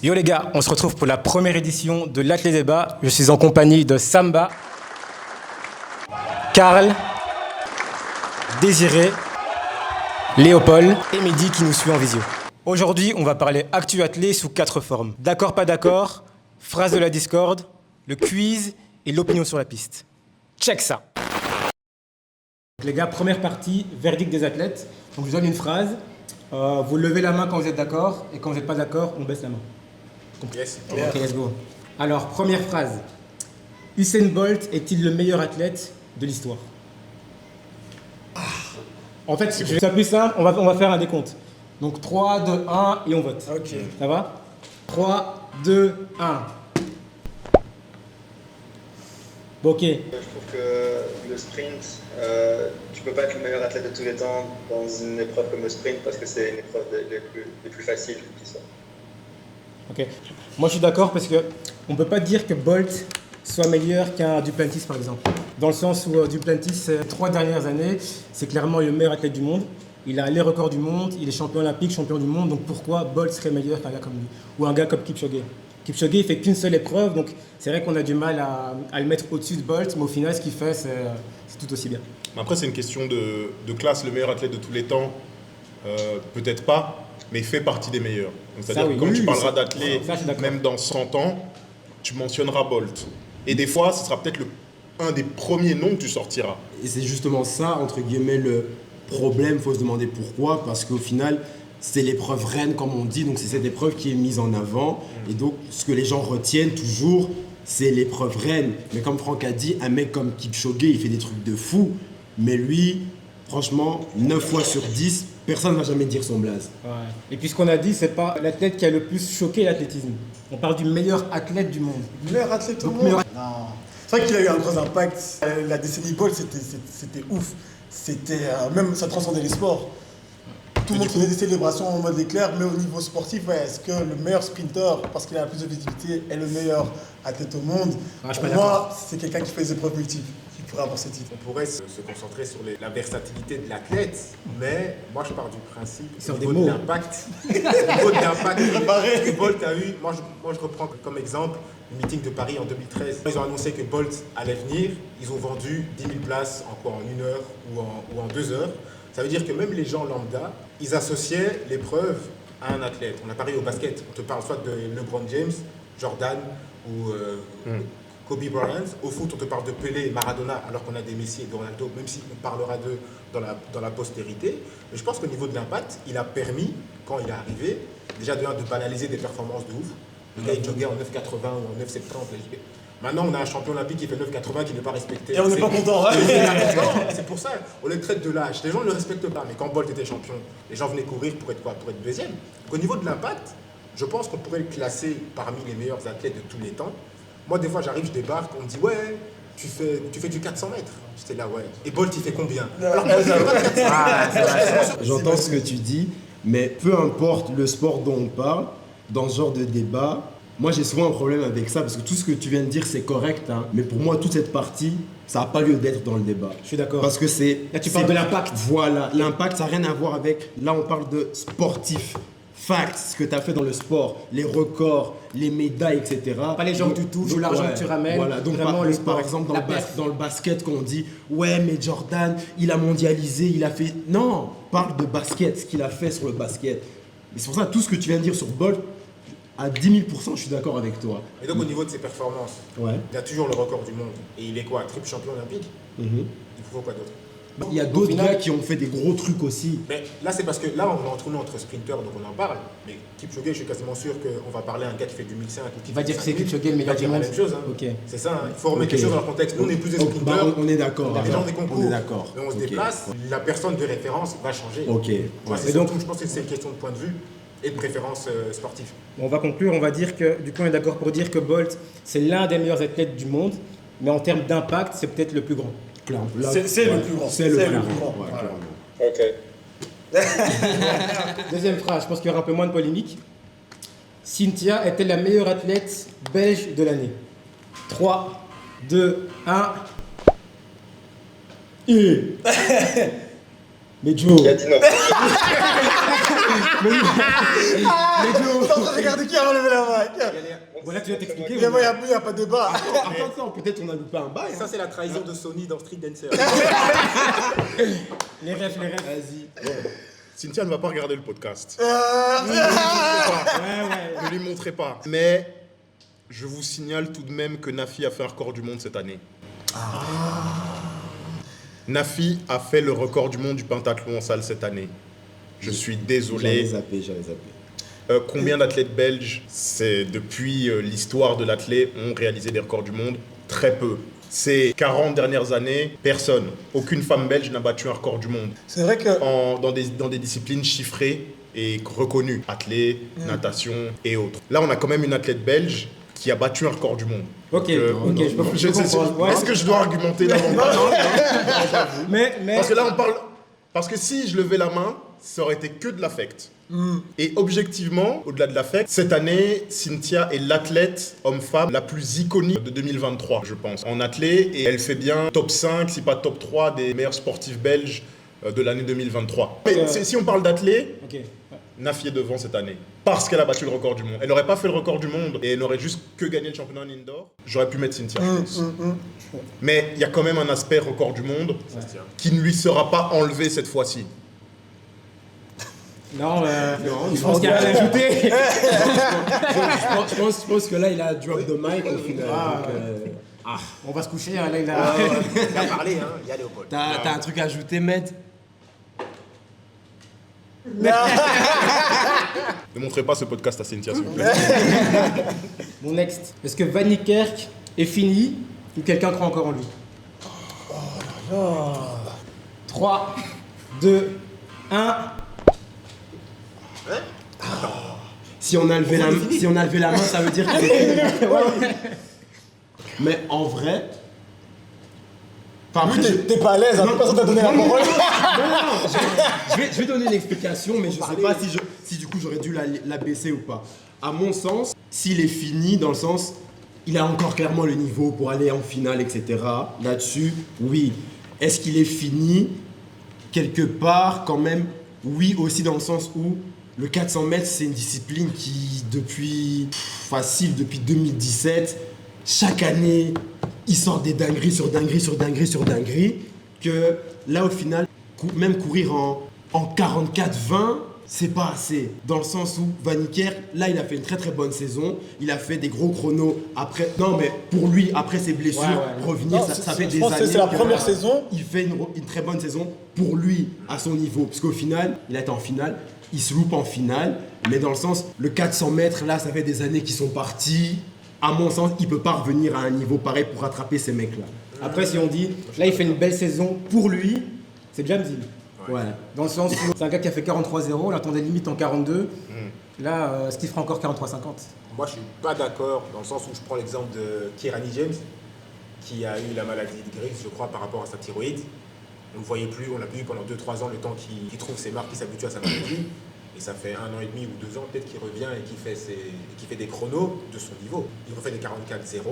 Yo les gars, on se retrouve pour la première édition de l'Athlé Débat. Je suis en compagnie de Samba, Karl, Désiré, Léopold et Mehdi qui nous suit en visio. Aujourd'hui, on va parler actu athlé sous 4 formes. D'accord, pas d'accord, phrase de la Discord, le quiz et l'opinion sur la piste. Check ça. Les gars, première partie, verdict des athlètes. Donc je vous donne une phrase. Vous levez la main quand vous êtes d'accord et quand vous n'êtes pas d'accord, on baisse la main. Yes. Ok, let's go. Alors, première phrase. Usain Bolt est-il le meilleur athlète de l'histoire? En fait, je vais faire plus simple, on va faire un décompte. Donc 3, 2, 1 et on vote. Ok. Ça va? 3, 2, 1. Bon, ok. Je trouve que le sprint, tu peux pas être le meilleur athlète de tous les temps dans une épreuve comme le sprint parce que c'est une épreuve des plus faciles qui soit. Ok. Moi, je suis d'accord parce qu'on ne peut pas dire que Bolt soit meilleur qu'un Duplantis, par exemple. Dans le sens où Duplantis, ces 3 dernières années, c'est clairement le meilleur athlète du monde. Il a les records du monde, il est champion olympique, champion du monde. Donc pourquoi Bolt serait meilleur qu'un gars comme lui? Ou un gars comme Kipchoge? Kipchoge, il fait qu'une seule épreuve, donc c'est vrai qu'on a du mal à le mettre au-dessus de Bolt, mais au final, ce qu'il fait, c'est tout aussi bien. Après, c'est une question de classe. Le meilleur athlète de tous les temps, peut-être pas, mais fait partie des meilleurs. Donc, c'est-à-dire oui, que quand oui, tu parleras ça, d'athlètes, je suis d'accord. même dans 100 ans, tu mentionneras Bolt. Et des fois, ce sera peut-être un des premiers noms que tu sortiras. Et c'est justement ça, entre guillemets, le problème. Il faut se demander pourquoi. Parce qu'au final, c'est l'épreuve reine, comme on dit. Donc, c'est cette épreuve qui est mise en avant. Et donc, ce que les gens retiennent toujours, c'est l'épreuve reine. Mais comme Franck a dit, un mec comme Kipchoge, il fait des trucs de fou. Mais lui, franchement, 9 fois sur 10, personne ne va jamais dire son blaze. Ouais. Et puis ce qu'on a dit, c'est pas l'athlète qui a le plus choqué l'athlétisme. On parle du meilleur athlète du monde. Meilleur athlète au Donc, monde. meilleur- Non. C'est vrai qu'il a eu un gros impact. La décennie Bolt, c'était ouf. Même ça transcendait les sports. Tout le monde faisait des célébrations en mode éclair, mais au niveau sportif, ouais, est-ce que le meilleur sprinter, parce qu'il a la plus de visibilité, est le meilleur athlète au monde? Ah, je suis Pour pas moi, c'est quelqu'un qui fait des épreuves multiples, qui pourrait avoir ce titre. On pourrait se concentrer sur la versatilité de l'athlète, mais moi je pars du principe Sur au des niveau de mots. l'impact. Au niveau de l'impact que Bolt a eu, moi je reprends comme exemple le meeting de Paris en 2013. Ils ont annoncé que Bolt allait venir, ils ont vendu 10 000 places en quoi, en 1 heure ou en 2 heures. Ça veut dire que même les gens lambda, ils associaient l'épreuve à un athlète. On a parlé au basket, on te parle soit de LeBron James, Jordan ou Kobe Bryant. Au foot, on te parle de Pelé et Maradona, alors qu'on a des Messi et de Ronaldo, même si on parlera d'eux dans la postérité. Mais je pense qu'au niveau de l'impact, il a permis, quand il est arrivé, déjà de banaliser des performances de ouf. Le gars, il joguait en 9,80 ou en 9,70. Maintenant, on a un champion olympique qui fait 9,80 qui n'est pas respecté. Et on n'est pas content. C'est pour ça, on le traite de lâche. Les gens ne le respectent pas, mais quand Bolt était champion, les gens venaient courir pour être quoi? Pour être deuxième. Donc, au niveau de l'impact, je pense qu'on pourrait le classer parmi les meilleurs athlètes de tous les temps. Moi, des fois, j'arrive, je débarque, on me dit ouais, tu fais du 400 mètres. J'étais là, ouais. Et Bolt, il fait combien? Alors, Bolt, il fait pas de 400 mètres. J'entends ce que tu dis, mais peu importe le sport dont on parle, dans ce genre de débat, moi j'ai souvent un problème avec ça parce que tout ce que tu viens de dire c'est correct, hein, mais pour moi toute cette partie, ça n'a pas lieu d'être dans le débat. Je suis d'accord. Parce que c'est... Là, tu parles de l'impact. Voilà, l'impact ça n'a rien à voir avec... Là on parle de sportif, facts, ce que tu as fait dans le sport, les records, les médailles, etc. Pas les gens que tu touches ou l'argent que tu ramènes. Voilà, donc vraiment le sport, par exemple la perf. dans le basket qu'on dit ouais mais Jordan il a mondialisé, il a fait... Non, parle de basket, ce qu'il a fait sur le basket. Et c'est pour ça tout ce que tu viens de dire sur Bolt, à 10 000%, je suis d'accord avec toi. Et donc, au niveau de ses performances, Ouais. il a toujours le record du monde. Et il est quoi? Triple champion olympique? Il faut quoi d'autre? Il y a d'autres gars qui ont fait des gros trucs aussi. Mais là, c'est parce que là, on est entre nous, entre sprinters, donc on en parle. Mais Kipchoge, je suis quasiment sûr qu'on va parler à un gars qui fait du 1005 ou qui Il va fait dire que c'est 5000. Kipchoge le Il meilleur va du dire la monde. même chose. Hein. Ok. C'est ça, hein. Il faut remettre les Ok. choses dans le contexte. Nous, on est plus des Donc, sprinters. on est d'accord. Les gens des concours. On est d'accord. Et on se Ok. déplace. La personne de référence va changer. Ok. Ouais, Ouais. c'est Et donc- surtout, je pense que c'est une question de point de vue et de préférence sportive. On va conclure, on va dire que, du coup on est d'accord pour dire que Bolt, c'est l'un des meilleurs athlètes du monde, mais en termes d'impact, c'est peut-être le plus grand. Clairement. Là, C'est le ouais, plus grand. C'est le C'est plus le grand. plus grand. Ouais, Voilà. clairement. Ok. Deuxième phrase, je pense qu'il y aura un peu moins de polémique. Cynthia est-elle la meilleure athlète belge de l'année? 3, 2, 1. Mais Joe, Qui a dit non? T'es en train de regarder qui a relevé la main. Voilà, tu vas t'expliquer. Il n'y a pas de débat. attends, peut-être on a loupé un bail. Ça, c'est la trahison de Sony dans Street Dancer. Les rêves. Vas-y. Cynthia ne va pas regarder le podcast. Ouais. Ne lui montrez pas. Mais je vous signale tout de même que Nafi a fait un record du monde cette année. Nafi a fait le record du monde du pentathlon en salle cette année. Je suis J'allais désolé. zapper. Combien d'athlètes belges, depuis l'histoire de l'athlète, ont réalisé des records du monde? Très peu. Ces 40 dernières années, personne, aucune femme belge n'a battu un record du monde C'est vrai que. dans des disciplines chiffrées et reconnues, athlète, natation et autres. Là, on a quand même une athlète belge qui a battu un record du monde. Ok, Donc, je peux comprendre. Ouais. Est-ce que je dois argumenter davantage? Mais Parce que là, on parle. Parce que si je levais la main, ça aurait été que de l'affect. Et objectivement, au-delà de l'affect, cette année, Cynthia est l'athlète homme-femme la plus iconique de 2023, je pense, en athlète. Et elle fait bien top 5, si pas top 3 des meilleurs sportifs belges de l'année 2023. Mais si on parle d'athlète, Ok. Nafi est devant cette année. Parce qu'elle a battu le record du monde. Elle n'aurait pas fait le record du monde et elle n'aurait juste que gagné le championnat en indoor. J'aurais pu mettre Cynthia, je pense. Mais il y a quand même un aspect record du monde qui ne lui sera pas enlevé cette fois-ci. Non, je pense qu'il y a rien à ajouter. Je pense que là, il a drop the mic au final. On va se coucher, hein, là il a... Il a parlé, hein. Il y a Léopold. T'as un truc à ajouter, Med? Ne montrez pas ce podcast à Cynthia, s'il vous plaît. Mon next. Est-ce que Van Niekerk est fini ou quelqu'un croit encore en lui? 3, 2, 1. Si on a levé la main, ça veut dire qu'il est fini. Mais en vrai. Enfin, après, T'es pas à l'aise, personne t'a donné la parole. je vais donner l'explication, mais je sais pas si du coup j'aurais dû la baisser ou pas. À mon sens, s'il est fini, dans le sens, il a encore clairement le niveau pour aller en finale, etc. Là-dessus, oui. Est-ce qu'il est fini? Quelque part, quand même, oui aussi dans le sens où le 400 mètres, c'est une discipline qui, depuis 2017, chaque année, il sort des dingueries sur dingueries, que là, au final, même courir en 44-20, c'est pas assez. Dans le sens où Van Niekerk, là, il a fait une très très bonne saison. Il a fait des gros chronos après. Non, mais pour lui, après ses blessures, revenir, Non, ça fait je des pense que années. c'est la que première saison. Il fait une très bonne saison pour lui, à son niveau. Parce qu'au final, il a été en finale. Il se loupe en finale. Mais dans le sens, le 400 mètres, là, ça fait des années qu'ils sont partis. À mon sens, il peut pas revenir à un niveau pareil pour rattraper ces mecs-là. Après, si on dit, là il fait une belle saison pour lui, c'est James Hill. Ouais. Dans le sens où c'est un gars qui a fait 43-0, on l'attendait limite en 42. Là, est-ce qu'il fera encore 43-50? Moi, je suis pas d'accord dans le sens où je prends l'exemple de Kirani James, qui a eu la maladie de Griggs, je crois, par rapport à sa thyroïde. On ne voyait plus, on l'a plus vu pendant 2-3 ans, le temps qu'il trouve ses marques, qu'il s'habitue à sa maladie. Et ça fait 1 an et demi ou 2 ans peut-être qu'il revient et qu'il fait des chronos de son niveau. Il refait des 44-0,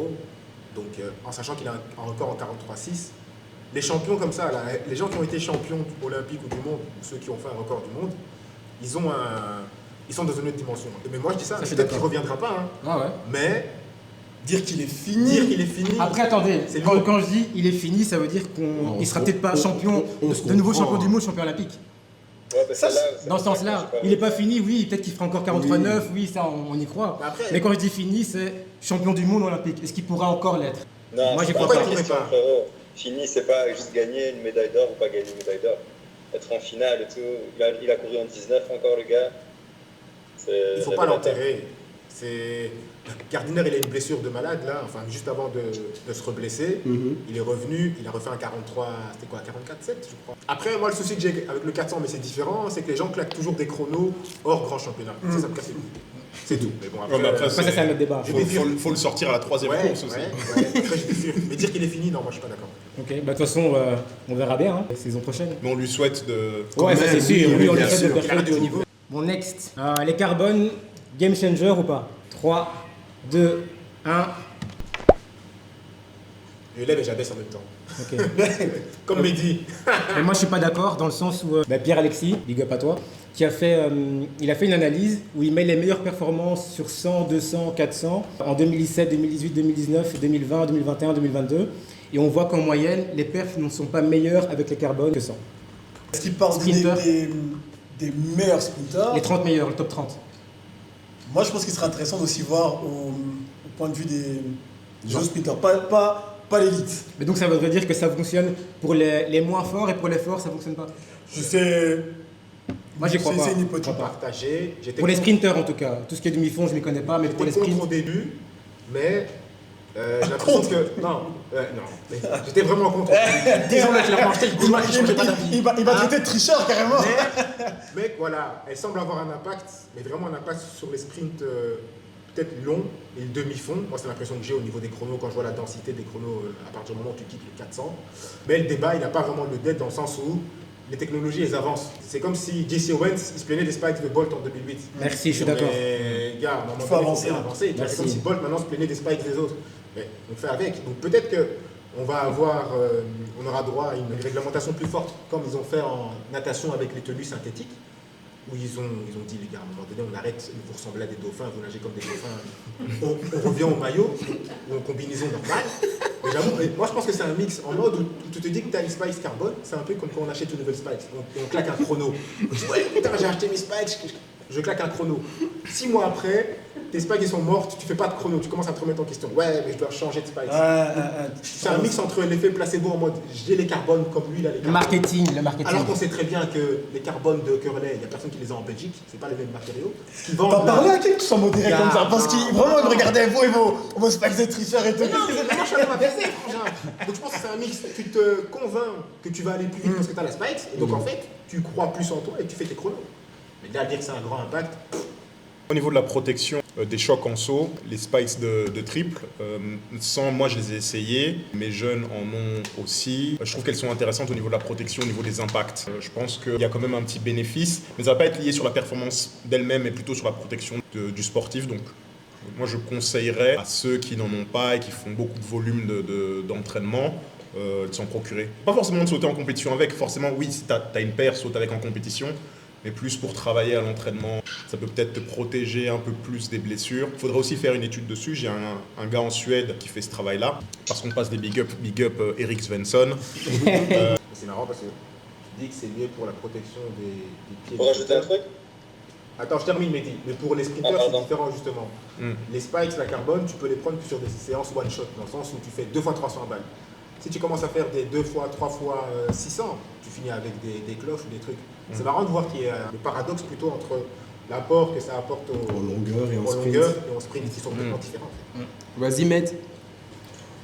donc en sachant qu'il a un record en 43-6. Les champions comme ça, là, les gens qui ont été champions olympiques ou du monde, ou ceux qui ont fait un record du monde, ils sont dans une autre dimension. Mais moi je dis ça, Ça, je suis peut-être qu'il d'accord. ne reviendra pas, hein, Ah ouais. mais Dire qu'il est fini. Après, attendez, C'est quand, lourd. quand je dis il est fini, ça veut dire qu'il sera peut-être pas champion, de nouveau champion du monde, champion olympique. Ouais, bah, Ça, Dans ce sens-là, il n'est pas fini, oui, peut-être qu'il fera encore 43-9, oui, ça on y croit. Mais après- Mais quand je dis fini, c'est champion du monde olympique. Est-ce qu'il pourra encore l'être? Non, Moi, j'y c'est crois pas pas. une question, frérot. Fini, c'est pas juste gagner une médaille d'or ou pas gagner une médaille d'or. Être en finale et tout. Il a couru en 19 encore, le gars. il ne faut pas l'enterrer. Gardiner, il a une blessure de malade, là, enfin, juste avant de se reblesser. Il est revenu, il a refait un 43, c'était quoi, 44-7, je crois. Après, moi, le souci que j'ai avec le 400, mais c'est différent, c'est que les gens claquent toujours des chronos hors grand championnat. Ça me casse les couilles. C'est tout. Mais bon, après, Ouais, mais après, Après, ça, c'est un autre débat. faut le sortir à la 3e ouais, course aussi. ouais, très difficile. Mais dire qu'il est fini, non, moi, je suis pas d'accord. Ok, bah de toute façon, on verra bien, hein, saison prochaine. Mais on lui souhaite de. Ouais, ça c'est sûr, oui, oui, on bien lui fait sûr. de performer du haut niveau. Mon next, les carbones, game changer ou pas? 3, 2, 1. Je lève et j'abaisse en même temps. Ok. Comme Mehdi. Mais moi, je suis pas d'accord dans le sens où Pierre-Alexis, big up à toi, il a fait une analyse où il met les meilleures performances sur 100, 200, 400 en 2017, 2018, 2019, 2020, 2021, 2022. Et on voit qu'en moyenne, les perfs ne sont pas meilleurs avec les carbones que 100. Est-ce qu'il parle Sprinter. des meilleurs sprinters? Les 30 meilleurs, le top 30. Moi, je pense qu'il serait intéressant d'aussi voir au point de vue des autres sprinters, pas l'élite. Mais donc ça voudrait dire que ça fonctionne pour les moins forts et pour les forts, ça fonctionne pas. Je sais. Moi, j'y crois pas. C'est une hypothèse. Partagé. Pour les sprinters en tout cas. Tout ce qui est demi-fond, je ne les connais pas, mais pour les J'étais contre sprints. au début, mais j'ai l'impression que. Non, mais j'étais vraiment contre. Disons-le clairement, j'étais le gourmand qui changeait pas d'avis. Il va traiter de tricheur carrément. Mais voilà, elle semble avoir un impact, mais vraiment un impact sur les sprints peut-être longs et le demi-fond. Moi, c'est l'impression que j'ai au niveau des chronos quand je vois la densité des chronos à partir du moment où tu quittes les 400. Mais le débat, il n'a pas vraiment le dette dans le sens où les technologies, elles avancent. C'est comme si Jesse Owens, il se plaignait des spikes de Bolt en 2008. Merci, je suis d'accord. Mais gars, Il faut avancer. C'est comme si Bolt maintenant se plaignait des spikes des autres. Mais on fait avec. Donc peut-être qu'on va avoir, on aura droit à une réglementation plus forte, comme ils ont fait en natation avec les tenues synthétiques, où ils ont dit, les gars, à un moment donné, on arrête de vous ressembler à des dauphins, vous nagez comme des dauphins. On revient au maillot, ou en combinaison normale. Mais j'avoue, moi je pense que c'est un mix en mode où tu te dis que tu as une Spice carbone, c'est un peu comme quand on achète une nouvelle Spice. On claque un chrono. On dit, ouais, putain, j'ai acheté mes Spikes, je claque un chrono. 6 mois après, tes Spikes ils sont mortes, tu fais pas de chrono, tu commences à te remettre en question. Ouais, mais je dois changer de Spikes. C'est un mix entre l'effet placebo en mode j'ai les carbones comme lui, là, les Le carbones. marketing. Alors qu'on sait très bien que les carbones de Curley, il n'y a personne qui les a en Belgique, c'est pas les mêmes matériaux. Ce qu'ils vendent T'en là- parlais à qui que tu sois modéré comme ça? Parce qu'ils vraiment ils me regardaient ils vont se passer des tricheurs et tout. Mais non, mais moi je suis allé m'abaisser, frangin. Donc je pense que c'est un mix. Tu te convaincs que tu vas aller plus vite parce que tu as la Spikes, et donc en fait, tu crois plus en toi et tu fais tes chronos. Mais là, dire que c'est un grand impact, Au niveau de la protection des chocs en saut, les spikes de triple, moi je les ai essayés, mes jeunes en ont aussi. Je trouve qu'elles sont intéressantes au niveau de la protection, au niveau des impacts. Je pense qu'il y a quand même un petit bénéfice, mais ça ne va pas être lié sur la performance d'elle-même, mais plutôt sur la protection du sportif. Donc moi je conseillerais à ceux qui n'en ont pas et qui font beaucoup de volume d'entraînement, de s'en procurer. Pas forcément de sauter en compétition avec, forcément oui, si tu as une paire, saute avec en compétition, mais plus pour travailler à l'entraînement. Ça peut peut-être te protéger un peu plus des blessures. Il faudrait aussi faire une étude dessus. J'ai un gars en Suède qui fait ce travail-là, parce qu'on passe des big up Eric Svensson. c'est marrant parce que tu dis que c'est mieux pour la protection des pieds. Pour rajouter un truc, Attends, je termine, Mehdi. Mais pour les sprinters, Ah, c'est pardon. différent justement. Les spikes, la carbone, tu peux les prendre sur des séances one shot, dans le sens où tu fais 2 fois 300 balles. Si tu commences à faire des 2 fois, 3 fois 600, tu finis avec des cloches ou des trucs. C'est marrant de voir qu'il y a le paradoxe plutôt entre l'apport que ça apporte En longueur et en en sprint. longueur et en sprint qui sont complètement différents. Vas-y, Med.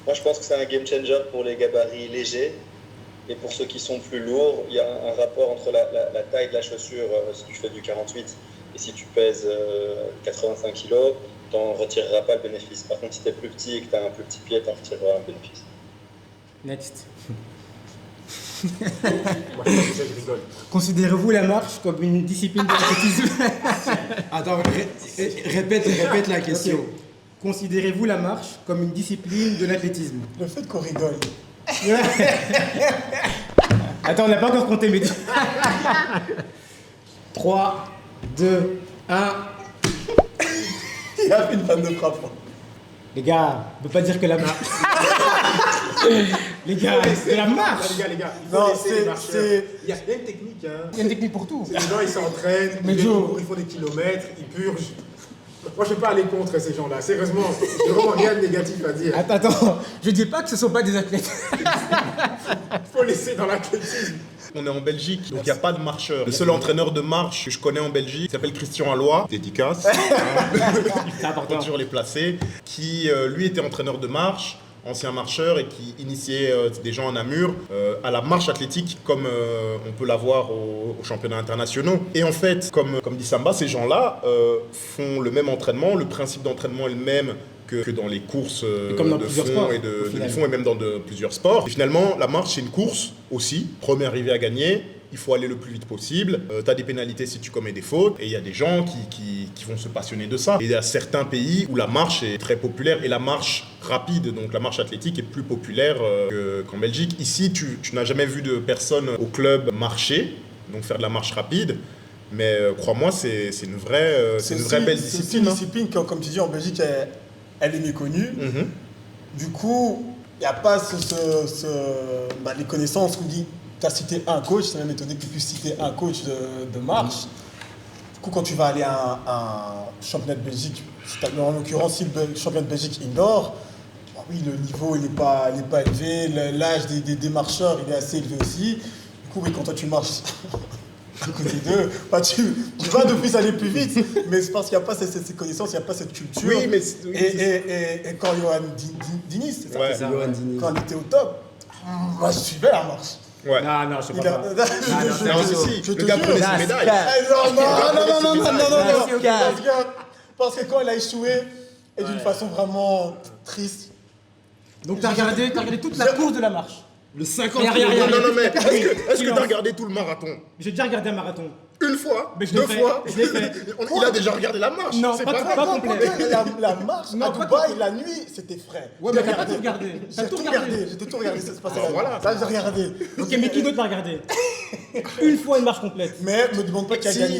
moi je pense que c'est un game changer pour les gabarits légers. Et pour ceux qui sont plus lourds, il y a un rapport entre la taille de la chaussure, si tu fais du 48, et si tu pèses 85 kg, tu n'en retireras pas le bénéfice. Par contre, si tu es plus petit et que tu as un plus petit pied, tu en retireras un bénéfice. Next. Moi, je rigole. Considérez-vous la marche comme une discipline de l'athlétisme? Attends, répète la question. Ok. Considérez-vous la marche comme une discipline de l'athlétisme? Le fait qu'on rigole. Attends, on n'a pas encore compté, mais 3, 2, 1. Il a fait une panne de frappe. Les gars, on peut pas dire que la marche. Les gars, c'est la marche. Les gars, il faut Non, laisser les marcheurs. c'est- Il y a une technique, hein. Il y a une technique pour tout. Les gens, ils s'entraînent, Mais ils Joe. courent, ils font des kilomètres, ils purgent. Moi, je ne vais pas aller contre ces gens-là. Sérieusement, j'ai vraiment rien de négatif à dire. Attends, je dis pas que ce sont pas des athlètes. Il faut laisser dans l'athlétisme. On est en Belgique, donc il n'y a pas de marcheur. Le seul entraîneur de marche que je connais en Belgique s'appelle Christian Alloy, dédicace, C'est important. toujours les placer, qui lui était entraîneur de marche, ancien marcheur et qui initiait des gens en Namur à la marche athlétique comme on peut l'avoir aux championnats internationaux. Et en fait, comme dit Samba, ces gens-là font le même entraînement, le principe d'entraînement est le même que dans les courses comme dans de plusieurs fond sports, et au final. demi-fond et même dans plusieurs sports. Et finalement, la marche, c'est une course aussi. Premier arrivé à gagner. il faut aller le plus vite possible. Tu as des pénalités si tu commets des fautes. Et il y a des gens qui vont se passionner de ça. Et il y a certains pays où la marche est très populaire. Et la marche rapide, donc la marche athlétique, est plus populaire qu'en Belgique. Ici, tu n'as jamais vu de personne au club marcher, donc faire de la marche rapide. Mais crois-moi, c'est une vraie belle discipline. C'est une discipline qui, comme tu dis, en Belgique, elle est méconnue. Du coup, il n'y a pas les connaissances où dit, tu as cité un coach, c'est même étonné que tu puisses citer un coach de marche. Du coup, quand tu vas aller à un championnat de Belgique, en l'occurrence, si le championnat de Belgique indoor, oui, le niveau il n'est pas élevé, l'âge des marcheurs il est assez élevé aussi. Du coup, oui, quand toi tu marches à côté d'eux, tu vas de plus aller plus vite, mais c'est parce qu'il n'y a pas ces connaissances, il n'y a pas cette culture. Oui, mais... Et quand Johan Diniz, c'est ça, Ouais. quand il était au top, moi je suivais la marche. Ouais. Non, je sais pas. Non, si, je le te gars jure. prenait ses médailles. Non. Parce que quand il a échoué, et d'une façon vraiment triste. Donc t'as regardé toute la course de la marche. Le 50 Rien. Non, mais est-ce que Silence. tu as regardé tout le marathon? J'ai déjà regardé un marathon. Une fois? Mais je l'ai Deux fait. fois? Je l'ai fait. Il a déjà regardé la marche. Non, c'est pas grave. complet. La marche Non, à pas Dubaï, tout. la nuit, c'était frais. Ouais, mais t'as pas tout regardé. T'as J'ai tout tout regardé. regardé, j'ai tout regardé, ça se passait Alors voilà. Ça, j'ai regardé. Ok, mais qui d'autre l'a regardé? Une fois une marche complète. Mais me demande pas qui a Si. gagné.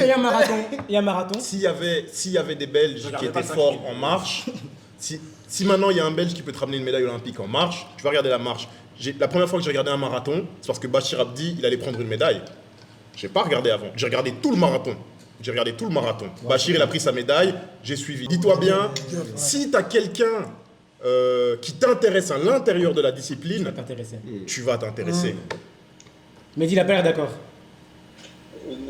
Et un marathon. S'il y avait des Belges qui regardais étaient pas ça, forts qui- en marche, si maintenant il y a un Belge qui peut te ramener une médaille olympique en marche, tu vas regarder la marche. La première fois que j'ai regardé un marathon, c'est parce que Bachir Abdi, il allait prendre une médaille. J'ai pas regardé avant. J'ai regardé tout le marathon. Bachir, il a pris sa médaille, j'ai suivi. Dis-toi bien, si tu as quelqu'un qui t'intéresse à l'intérieur de la Ça discipline, t'intéressait. tu vas t'intéresser. Mais il a pas l'air d'accord.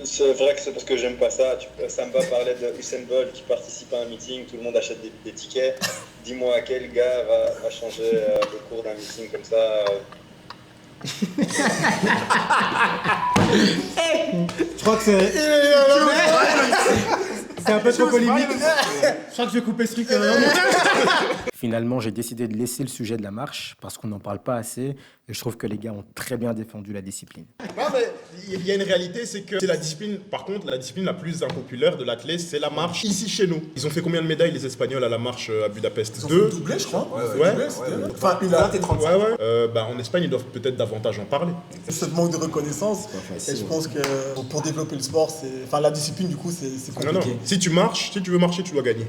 C'est vrai que c'est parce que j'aime pas ça. Samba parlait de Usain Bolt qui participe à un meeting, tout le monde achète des tickets. Dis-moi quel gars va changer le cours d'un meeting comme ça. Je crois que c'est un peu trop polémique. Je crois que je vais couper ce truc. Finalement, j'ai décidé de laisser le sujet de la marche parce qu'on n'en parle pas assez et je trouve que les gars ont très bien défendu la discipline. Non, mais il y a une réalité, c'est que c'est la discipline, par contre, la discipline la plus impopulaire de l'athlète, c'est la marche ici chez nous. Ils ont fait combien de médailles, les Espagnols, à la marche à Budapest? Ils ont fait 2. doublé, je crois. Ouais. Enfin, une 20 et 35. Ouais. En Espagne, ils doivent peut-être davantage en parler. ce manque de reconnaissance. facile, Et je pense que pour développer le sport, enfin la discipline du coup, c'est Non, non. compliqué. Si tu veux marcher, tu dois gagner.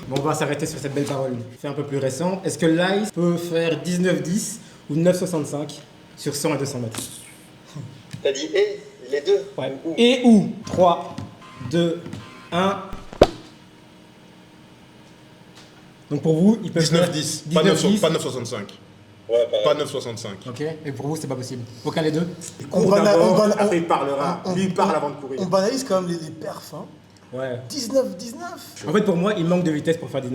Bon, on va s'arrêter sur cette belle parole. Fait un peu plus récent. Est-ce que l'ICE peut faire 19-10 ou 9,65 sur 100 et 200 mètres? T'as dit les deux. Ouais. Et où? 3, 2, 1. Donc pour vous, ils peuvent 19-10, faire pas 9,65. Ouais, Pas pareil. 9,65. Ok, et pour vous, c'est pas possible. Aucun des deux? Il court d'abord, après il parlera. Lui, il parle avant de courir. On banalise quand même les perfs. Hein. Ouais. 19-19. En fait, pour moi, il manque de vitesse pour faire 19-10.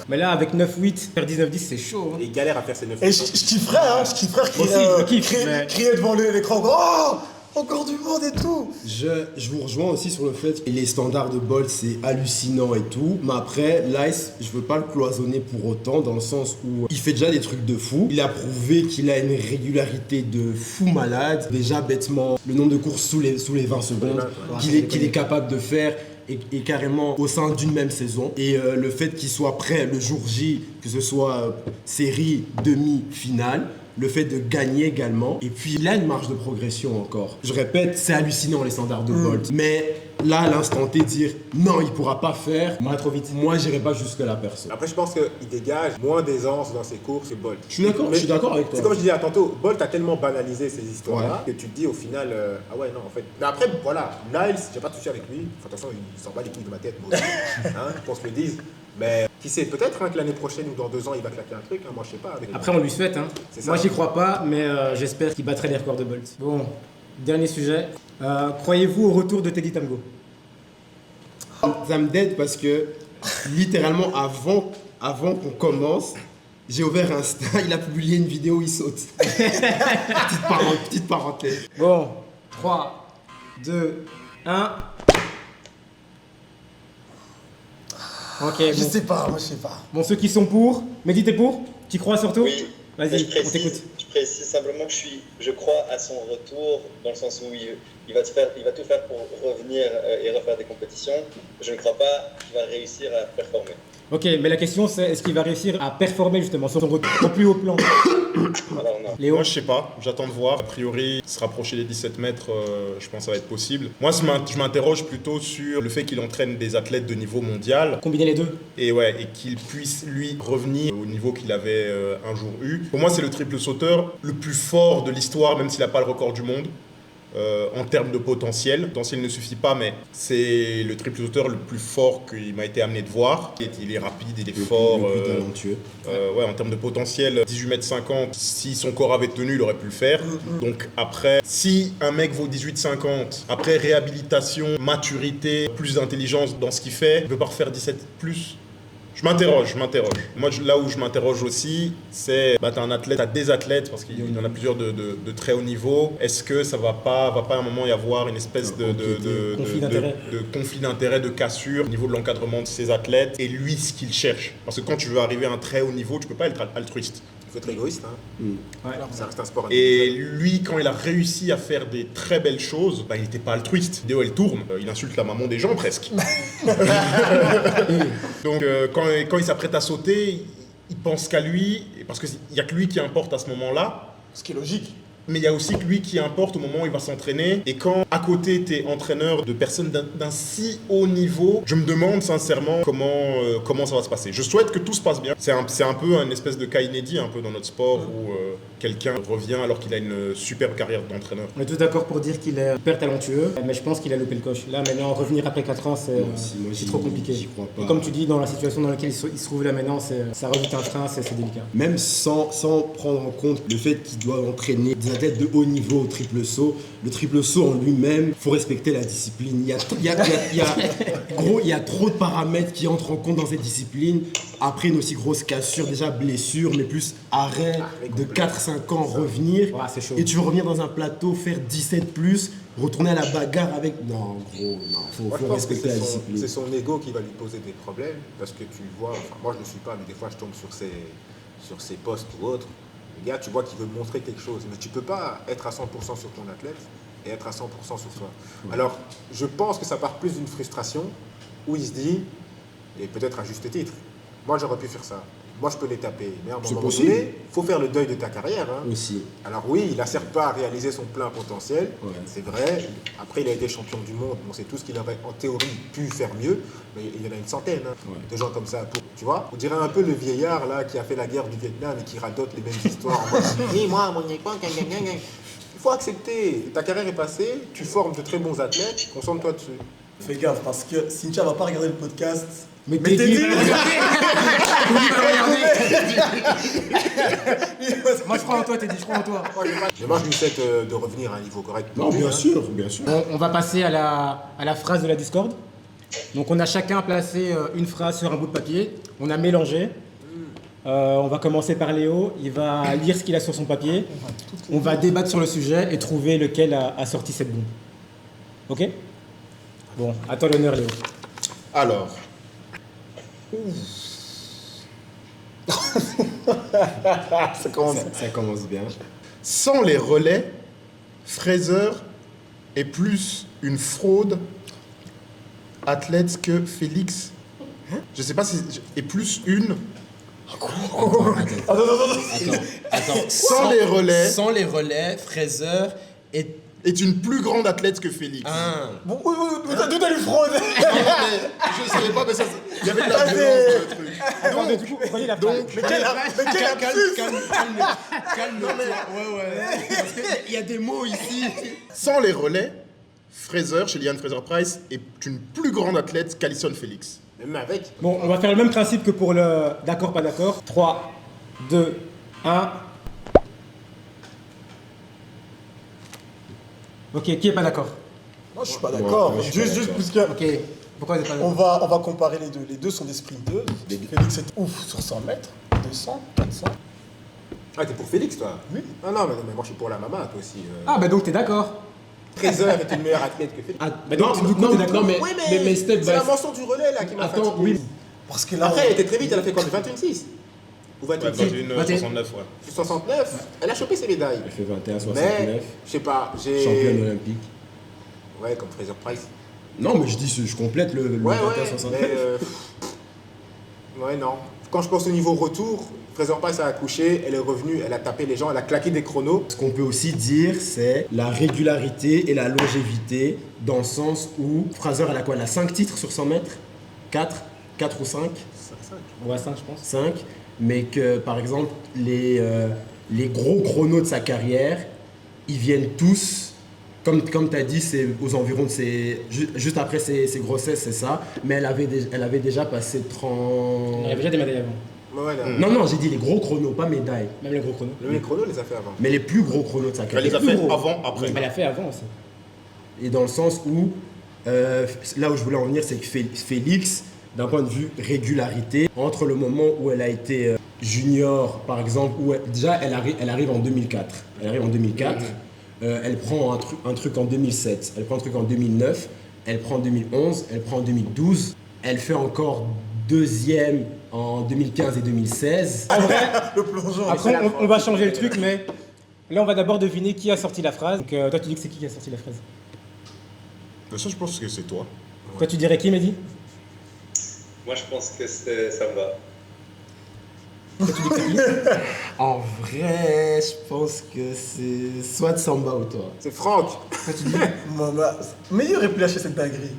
Mais là, avec 9-8, faire 19-10, c'est chaud. Hein. Et il galère à faire ses 9 Et je kifferais, hein, je kifferais Moi aussi, je kiffe, mais- crier devant l'écran. Oh, encore du monde et tout. Je vous rejoins aussi sur le fait que les standards de Bolt c'est hallucinant et tout, mais après l'Ice, je veux pas le cloisonner pour autant dans le sens où il fait déjà des trucs de fou. Il a prouvé qu'il a une régularité de fou malade. Déjà bêtement, le nombre de courses sous les 20 secondes qu'il est capable de faire. Et carrément au sein d'une même saison. Et le fait qu'il soit prêt le jour J, que ce soit série, demi-finale, le fait de gagner également. Et puis il a une marge de progression encore. Je répète, c'est hallucinant les standards de Bolt. Mais là, à l'instant T, dire non, il pourra pas faire, On va trop vite. moi j'irai pas jusque-là perso. Après, je pense qu'il dégage moins d'aisance dans ses courses que Bolt. Je suis d'accord avec toi. C'est comme je disais tantôt, Bolt a tellement banalisé ces histoires-là que tu te dis au final, ah ouais, non, en fait. Mais après, voilà, Niles, j'ai pas touché avec lui. Enfin, de toute façon, il s'en bat les couilles de ma tête, moi aussi, hein, qu'on se le dise. Mais qui sait, peut-être hein, que l'année prochaine ou dans 2 ans, il va claquer un truc, hein, moi je sais pas. Avec Après, on lui souhaite. Hein. C'est ça. Moi, j'y crois pas, mais j'espère qu'il battrait les records de Bolt. Bon, dernier sujet. Croyez-vous au retour de Teddy Tango? Ça me dead parce que littéralement avant qu'on commence, j'ai ouvert Insta, il a publié une vidéo où il saute. Petite parenthèse. Bon, 3, 2, 1. Ok, Je bon. sais pas, moi je sais pas. Bon, ceux qui sont pour, Mehdi, t'es pour? Tu crois surtout? Oui. Vas-y, Mais je on t'écoute. je précise simplement que je crois à son retour, dans le sens où il va tout faire pour revenir et refaire des compétitions. Je ne crois pas qu'il va réussir à performer. Ok, mais la question c'est est-ce qu'il va réussir à performer justement sur son retour au plus haut plan? Alors non. Léo? Moi, je sais pas, j'attends de voir. A priori, se rapprocher des 17 mètres, je pense que ça va être possible. Moi, je m'interroge plutôt sur le fait qu'il entraîne des athlètes de niveau mondial. Combiner les deux? Et qu'il puisse, lui, revenir au niveau qu'il avait un jour eu. Pour moi, c'est le triple sauteur le plus fort de l'histoire, même s'il n'a pas le record du monde. En termes de potentiel. Le potentiel ne suffit pas, mais c'est le triple sauteur le plus fort qu'il m'a été amené de voir. Il est rapide, il est fort. Le plus talentueux. En termes de potentiel, 18,50 m, si son corps avait tenu, il aurait pu le faire. Donc après, si un mec vaut 18,50 m, après réhabilitation, maturité, plus d'intelligence dans ce qu'il fait, il ne peut pas refaire 17 plus. Je m'interroge. Moi, là où je m'interroge aussi, c'est t'as un athlète, t'as des athlètes, parce qu'il y en a plusieurs de très haut niveau. Est-ce que ça va pas à un moment y avoir une espèce de conflit d'intérêt, de cassure au niveau de l'encadrement de ces athlètes et lui, ce qu'il cherche? Parce que quand tu veux arriver à un très haut niveau, tu peux pas être altruiste. Il faut être égoïste, hein. Ouais. Ça reste un sport Et individuel. lui, quand il a réussi à faire des très belles choses, il n'était pas altruiste. Vidéo, elle tourne, il insulte la maman des gens presque. Donc quand il s'apprête à sauter, il pense qu'à lui, parce qu'il n'y a que lui qui importe à ce moment-là. Ce qui est logique. Mais il y a aussi que lui qui importe au moment où il va s'entraîner. Et quand à côté tu es entraîneur de personnes d'un si haut niveau, je me demande sincèrement comment ça va se passer. Je souhaite que tout se passe bien. C'est un peu une espèce de cas inédit un peu dans notre sport où quelqu'un revient alors qu'il a une superbe carrière d'entraîneur. On est tous d'accord pour dire qu'il est hyper talentueux, mais je pense qu'il a loupé le coche. Là, maintenant, revenir après 4 ans, c'est trop compliqué. J'y crois pas. Et comme tu dis, dans la situation dans laquelle il se trouve là maintenant, ça rajoute un frein, c'est délicat. Même sans prendre en compte le fait qu'il doit entraîner des athlètes de haut niveau au triple saut, le triple saut en lui-même, il faut respecter la discipline. Il y a trop de paramètres qui entrent en compte dans cette discipline. Après une aussi grosse cassure, déjà blessure, mais plus arrêt de 4-5 ans, revenir. Ouais, c'est chaud. Et tu veux revenir dans un plateau, faire 17 plus, retourner à la bagarre avec... Non, gros, non, Moi, je faut pense que respecter la c'est discipline. son ego qui va lui poser des problèmes, parce que tu vois, moi je ne le suis pas, mais des fois je tombe sur ses posts ou autres. Le gars, tu vois qu'il veut montrer quelque chose, mais tu peux pas être à 100% sur ton athlète et être à 100% sur toi. Alors, je pense que ça part plus d'une frustration où il se dit, et peut-être à juste titre, moi j'aurais pu faire ça. Moi je peux les taper, mais à un C'est moment possible. donné, il faut faire le deuil de ta carrière. Hein. Aussi. Alors oui, il n'a certes pas réalisé son plein potentiel, Ouais. c'est vrai. Après, il a été champion du monde. On sait tous qu'il aurait en théorie pu faire mieux, mais il y en a une centaine de gens comme ça. Tu vois, on dirait un peu le vieillard là qui a fait la guerre du Vietnam et qui radote les mêmes histoires. En mode, oui, moi, à mon époque, il faut accepter. Ta carrière est passée, tu formes de très bons athlètes, concentre-toi dessus. Fais gaffe parce que Cynthia va pas regarder le podcast. Mais t'es Teddy, dit- moi je crois en toi, Teddy, je crois en toi. Mais moi, je lui souhaite de revenir à un niveau correct. Non, bien sûr, bien sûr. On va passer à la phrase de la Discord. Donc on a chacun placé une phrase sur un bout de papier. On a mélangé. On va commencer par Léo. Il va lire ce qu'il a sur son papier. On va débattre sur le sujet et trouver lequel a sorti cette bombe. Ok? Bon, à toi l'honneur, Léo. Alors, Ça commence. Ça commence bien. sans les relais, Fraser est plus une fraude athlète que Félix. Je sais pas si est plus une. Attends. Sans les relais, Sans les relais, Fraser est est une plus grande athlète que Félix. un. Bon, oui, d'où t'as lu fraude? Je savais pas, mais ça, il y avait de la Ah, violence dans le truc. Attendez, du coup, voyez la phrase. Mais quel Calme-toi. Ouais. Parce qu'il y a des mots ici. Sans les relais, Fraser, chez Liane Fraser-Price, est une plus grande athlète qu'Alison Félix. Même avec. Bon, on va faire le même principe que pour le d'accord, pas d'accord. 3, 2, 1. Ok, qui est pas d'accord? Moi, je suis pas d'accord. Ouais, je suis Juste pas parce que Ok, pourquoi vous êtes pas d'accord? on va comparer les deux. Les deux sont des sprinteuses. Félix est ouf sur 100 mètres, 200, 400. Ah, t'es pour Félix, toi? Oui. Ah non, mais moi je suis pour la maman, toi aussi. Ah, bah donc t'es d'accord. Fraser est une meilleure athlète que Félix. Bah donc, du coup, t'es d'accord. mais, mais step by C'est la mention du relais là qui m'a Attends, fatigué. oui. Parce que là, Après, elle était très vite, elle a fait quoi? 21-6. Ou 28? Ouais, 21,69, ouais. 69, elle a chopé ses médailles. Elle fait 21,69. Mais, je sais pas, j'ai... Championne olympique. Ouais, comme Fraser Price. Non, mais je dis, je complète le Ouais, 21,69. Ouais, non. Quand je pense au niveau retour, Fraser Price a accouché, elle est revenue, elle a tapé les gens, elle a claqué des chronos. Ce qu'on peut aussi dire, c'est la régularité et la longévité, dans le sens où Fraser, elle a quoi? Elle a 5 titres sur 100 mètres? 4 ou 5? Ouais, 5, je pense. 5. Mais que, par exemple, les gros chronos de sa carrière, ils viennent tous, comme tu as dit, c'est aux environs de juste après ses grossesses, c'est ça. Mais elle avait déjà passé 30... Elle avait déjà des médailles avant. Voilà. Non, j'ai dit les gros chronos, pas médailles. Même les gros chronos. Les chronos, les a fait avant. Mais les plus gros chronos de sa Elle carrière. les a plus fait gros. avant, après. Elle l'a fait avant aussi. Et dans le sens où, là où je voulais en venir, c'est que Félix, d'un point de vue régularité, entre le moment où elle a été junior, par exemple, où déjà elle arrive en 2004. Elle arrive en 2004, elle prend un truc en 2007, elle prend un truc en 2009, elle prend en 2011, elle prend en 2012, elle fait encore deuxième en 2015 et 2016. En vrai, Le plongeon. après, on va changer le truc, mais là, on va d'abord deviner qui a sorti la phrase. Donc, toi, tu dis que c'est qui a sorti la phrase? Ça, je pense que c'est toi. Toi, tu dirais qui, Mehdi? Moi, je pense que ça me va. Toi, tu dis que c'est qui? En vrai, je pense que c'est soit Samba ou toi. C'est Franck, Toi, tu dis. Mais il aurait pu lâcher cette dinguerie.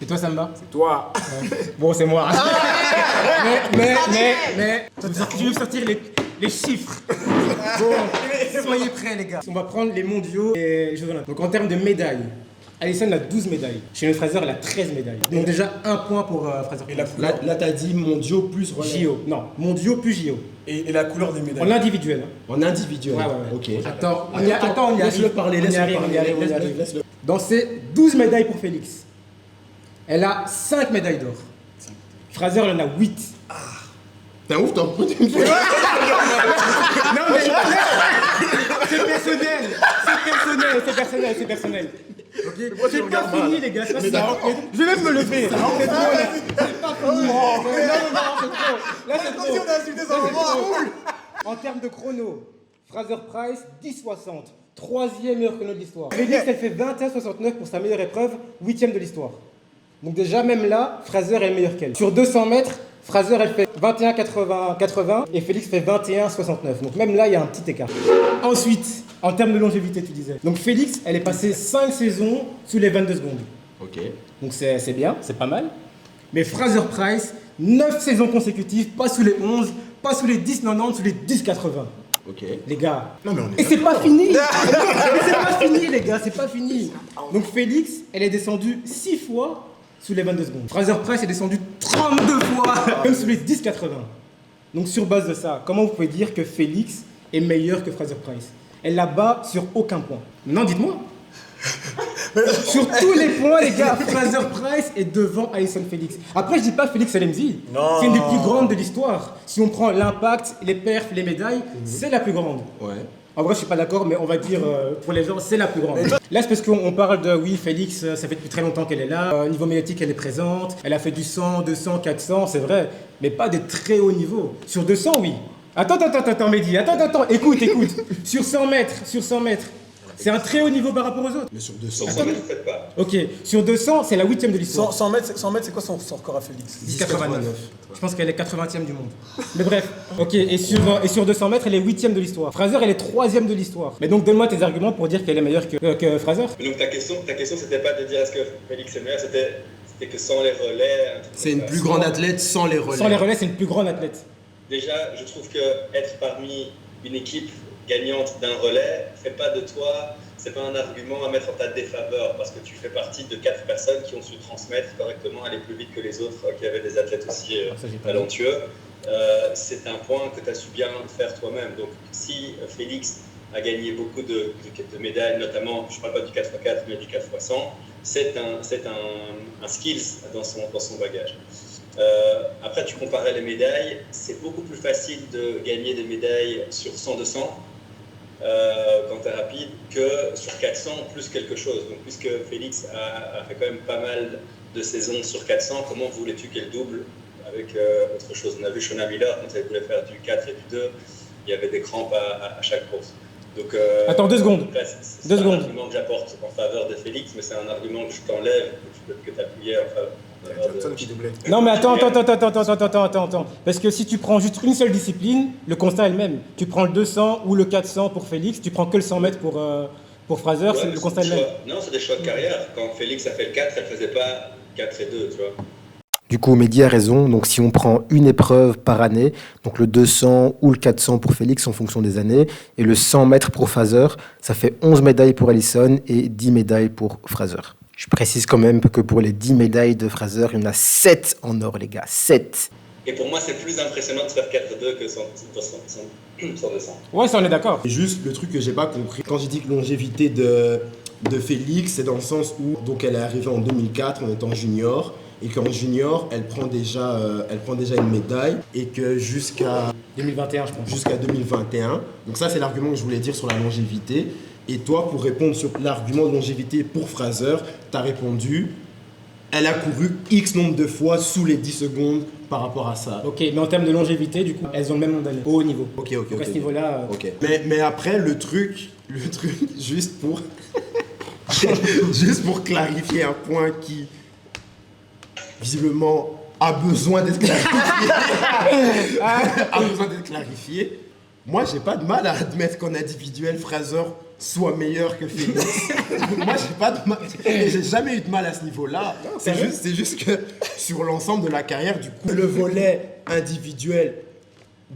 Et toi, Samba? c'est toi. Bon, c'est moi. Mais, je vais sortir les chiffres. Bon, soyez prêts, les gars. On va prendre les mondiaux et les Jeux Olympiques. Donc, en termes de médailles, Alison a 12 médailles. Chez Fraser, elle a 13 médailles. Donc, déjà, un point pour Fraser. Et la Là, couleur, t'as dit mondiaux plus relais. JO. Non, mondiaux plus JO. et la couleur des médailles. En individuel. hein. En individuel. Ouais. Ok. Attends, on y arrive. Laisse-le parler, On y laisse-le arrive, parler, on y arrive, on y laisse-le, arrive. laisse-le. Dans ces 12 médailles pour Félix, elle a 5 médailles d'or. Fraser, elle en a 8. T'es ouf, t'en prends une fois. Non mais c'est personnel. Ok, c'est pas fini les gars, ça, c'est je vais même me lever. C'est pas fini. Non, c'est trop. Là c'est trop. Attention, on a insulté Là, son c'est moment. trop. En termes de chrono, Fraser Price 10,60, troisième meilleur chrono de l'histoire. Félix, elle fait 21,69 pour sa meilleure épreuve, 8ème de l'histoire. Donc déjà même là, Fraser est meilleure qu'elle. Sur 200 mètres, Fraser elle fait 21,80 et Félix fait 21,69. Donc même là, il y a un petit écart. Ensuite, en termes de longévité, tu disais. Donc Félix, elle est passée 5 saisons sous les 22 secondes. Ok. Donc c'est bien, c'est pas mal. Mais Fraser Price, 9 saisons consécutives, pas sous les 11, pas sous les 10,90, sous les 10,80. Ok. Les gars. Non, mais on est Et c'est pas fini. Et c'est pas fini les gars, c'est pas fini. Donc Félix, elle est descendue 6 fois sous les 22 secondes. Fraser Price est descendu 32 fois, même sous les 10,80. Donc sur base de ça, comment vous pouvez dire que Félix est meilleur que Fraser Price? Elle la bat sur aucun point. Non, dites-moi. Sur tous les points, les gars, Fraser Price est devant Alison Félix. Après, je dis pas Félix Salemzi. Non. C'est une des plus grandes de l'histoire. Si on prend l'impact, les perfs, les médailles, c'est la plus grande. Ouais. En vrai, je suis pas d'accord, mais on va dire pour les gens, c'est la plus grande. Là, c'est parce qu'on parle de oui, Félix, ça fait depuis très longtemps qu'elle est là. Au niveau médiatique, elle est présente. Elle a fait du 100, 200, 400, c'est vrai, mais pas des très hauts niveaux. Sur 200, oui. Attends, Mehdi, attends, écoute. Sur 100 mètres, c'est un très haut niveau par rapport aux autres. Mais sur 200. Ça ne fait pas. Ok, sur 200, c'est la 8ème de l'histoire. 100 mètres, c'est quoi son record à Félix? 10,89. Je pense qu'elle est 80ème du monde. Mais bref, ok, et sur 200 mètres, elle est 8ème de l'histoire. Fraser, elle est 3ème de l'histoire. Mais donc, donne-moi tes arguments pour dire qu'elle est meilleure que Fraser. Mais donc ta question c'était pas de dire est-ce que Félix est meilleur, c'était que sans les relais. un truc C'est comme une ça. plus grande athlète sans les relais. Sans les relais, c'est une plus grande athlète. Déjà, je trouve que être parmi une équipe gagnante d'un relais fait pas de toi, c'est pas un argument à mettre en ta défaveur parce que tu fais partie de 4 personnes qui ont su transmettre correctement, aller plus vite que les autres, qui avaient des athlètes aussi Ça, j'ai pas talentueux. C'est un point que tu as su bien faire toi-même. Donc, si Félix a gagné beaucoup de médailles, notamment, je ne parle pas du 4x4, mais du 4x100, c'est un skills dans son bagage. Après, tu comparais les médailles, c'est beaucoup plus facile de gagner des médailles sur 100-200 quand tu es rapide que sur 400 plus quelque chose. Donc, puisque Félix a fait quand même pas mal de saisons sur 400, comment voulais-tu qu'elle double avec autre chose. On a vu Shona Miller, quand elle voulait faire du 4 et du 2, il y avait des crampes à chaque course. Donc, Attends, 2 secondes. C'est un argument que j'apporte en faveur de Félix, mais c'est un argument que je t'enlève, que tu appuyais en faveur Johnson qui doublait. Non mais attends. Parce que si tu prends juste une seule discipline, le constat est le même. Tu prends le 200 ou le 400 pour Félix, tu prends que le 100 mètres pour Fraser, Ouais, c'est le constat est le même. Non, c'est des choix de carrière. Quand Félix a fait le 4, elle faisait pas 4 et 2, tu vois. Du coup, Mehdi a raison. Donc, si on prend une épreuve par année, donc le 200 ou le 400 pour Félix en fonction des années, et le 100 mètres pour Fraser, ça fait 11 médailles pour Allison et 10 médailles pour Fraser. Je précise quand même que pour les 10 médailles de Fraser, il y en a 7 en or, les gars. 7. Et pour moi, c'est plus impressionnant de faire 4-2 que 100. Ouais, ça on est d'accord. Et juste le truc que j'ai pas compris, quand j'ai dit que longévité de Félix, c'est dans le sens où donc elle est arrivée en 2004 en étant junior, et qu'en junior, elle prend déjà une médaille, et que jusqu'à 2021, je pense. jusqu'à 2021. Donc ça, c'est l'argument que je voulais dire sur la longévité. Et toi, pour répondre sur l'argument de longévité pour Fraser, tu as répondu, elle a couru X nombre de fois sous les 10 secondes par rapport à ça. Ok, mais en termes de longévité, du coup, elles ont le même nombre d'années, au haut niveau. Ok. Donc à ce niveau-là, Ok. Mais après, le truc, juste pour, juste pour clarifier un point qui, visiblement, a besoin d'être clarifié. Moi, j'ai pas de mal à admettre qu'en individuel, Fraser soit meilleur que Félix. Moi, j'ai pas de mal. J'ai jamais eu de mal à ce niveau-là. C'est juste que sur l'ensemble de la carrière, du coup, le volet individuel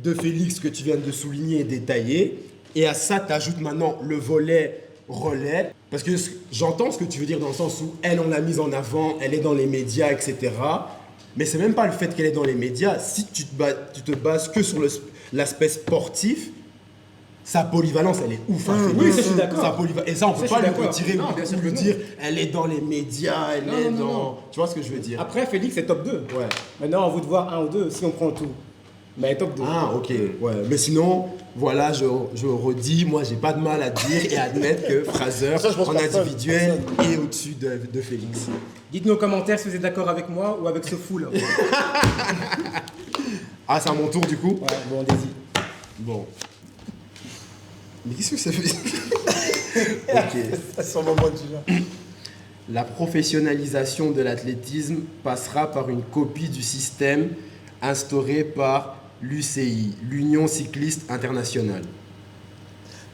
de Félix que tu viens de souligner et détailler, et à ça, tu ajoutes maintenant le volet relais. Parce que j'entends ce que tu veux dire dans le sens où elle, on l'a mise en avant, elle est dans les médias, etc. Mais c'est même pas le fait qu'elle est dans les médias. Si tu te bases que sur l'aspect sportif, sa polyvalence, elle est ouf. oui, ça, je suis d'accord. Et ça, on peut Ça, pas je lui suis d'accord. retirer Non, bien sûr que non. dire elle est dans les médias, elle Non, est non, dans. non. Tu vois ce que je veux dire? après, Félix est top 2. Ouais. Maintenant, on veut de voir 1 ou 2 si on prend tout. Mais elle est top 2. Ah, ok. Ouais. Mais sinon, voilà, je redis, moi, j'ai pas de mal à dire et à admettre que Fraser, Ça, je pense en personne. individuel, est au-dessus de Félix. Dites-nous en commentaire si vous êtes d'accord avec moi ou avec ce fou là. Ah, c'est à mon tour du coup? Ouais, bon, allez-y. Bon. Mais qu'est-ce que ça veut dire? Ok. C'est son moment du genre. La professionnalisation de l'athlétisme passera par une copie du système instauré par l'UCI, l'Union cycliste internationale.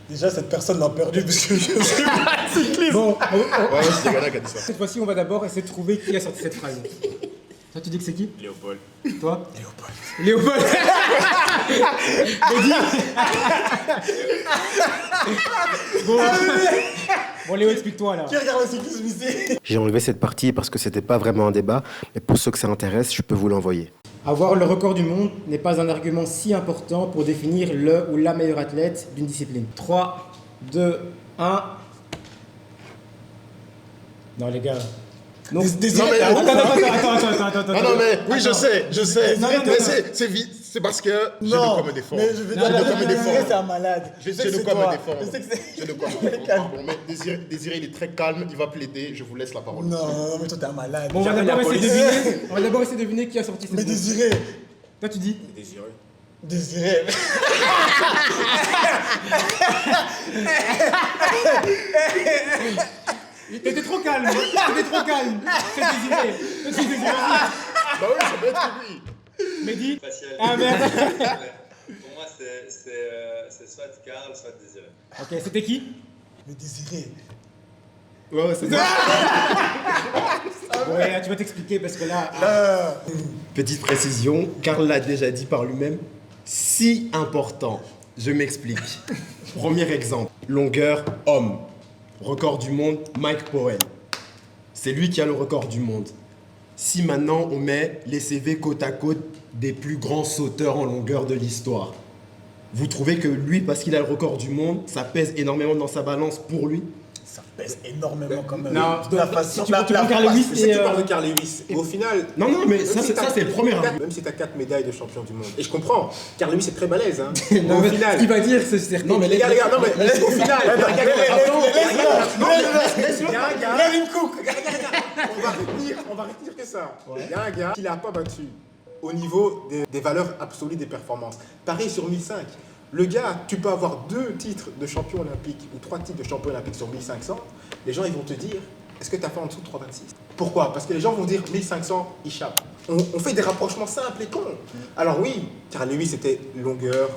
Déjà, cette personne m'a perdu parce que je suis pas cycliste. Bon, Ouais, c'est Ghana qui a dit ça. cette fois-ci, on va d'abord essayer de trouver qui a sorti cette phrase. Toi, tu dis que c'est qui? Léopold. Toi? Léopold. Bon, Léo, explique-toi là. Qui regarde le cyclisme ici? J'ai enlevé cette partie parce que c'était pas vraiment un débat, mais pour ceux que ça intéresse, je peux vous l'envoyer. Avoir le record du monde n'est pas un argument si important pour définir le ou la meilleure athlète d'une discipline. 3, 2, 1. Non, les gars. Non, Désiré, Non, mais- t'as honte, attends. Ah non, mais oui, je sais. Non, non, Mais non. c'est parce que j'ai de Non, quoi me défendre. mais je veux J'ai dire, de quoi me Désiré, défendre. c'est un malade. Je sais J'ai que de c'est quoi toi. me défendre. Je sais que c'est... J'ai de quoi me défendre. Bon, mais Désiré, il est très calme, il va plaider, je vous laisse la parole. Non, mais toi, t'es un malade. Bon, on va d'abord essayer de deviner qui a sorti cette Mais phrase. Désiré, Toi, tu dis Désiré. Désiré. T'étais trop calme. C'est Désiré. C'est Désiré. Bah oui, ça peut être lui. Mehdi. Facial. Ah merde. Pour moi, c'est soit Karl, soit Désiré. Ok, c'était qui? Mais Désiré. Ouais, c'est ça. Ouais, là, tu vas t'expliquer parce que là. Petite précision, Karl l'a déjà dit par lui-même, si important. Je m'explique. Premier exemple, longueur homme. Record du monde, Mike Powell. C'est lui qui a le record du monde. Si maintenant on met les CV côte à côte des plus grands sauteurs en longueur de l'histoire, vous trouvez que lui, parce qu'il a le record du monde, ça pèse énormément dans sa balance pour lui? Ça pèse énormément quand même. Non, la donc, façon. si tu veux Carl Lewis Je sais que et. tu parles de Carl Lewis. Et au final. Non, non, mais même ça, si c'est t'as- ça, c'est le premier même si t'as- argument. Même si tu as 4 médailles de champion du monde. Et je comprends. Carl Lewis est très balèze. Hein. Non, Au mais final. ce qu'il va dire, c'est certain. Non, mais les gars, non, mais au final. On va retenir que ça. Il y a un gars qui l'a pas battu. au niveau des valeurs absolues des performances. Pareil sur 1005. Le gars, tu peux avoir 2 titres de champion olympique ou 3 titres de champion olympique sur 1500. Les gens, ils vont te dire, est-ce que tu as fait en dessous de 326? Pourquoi? Parce que les gens vont dire 1500, il chape. On fait des rapprochements simples et cons. Alors oui, Carl Lewis, c'était longueur,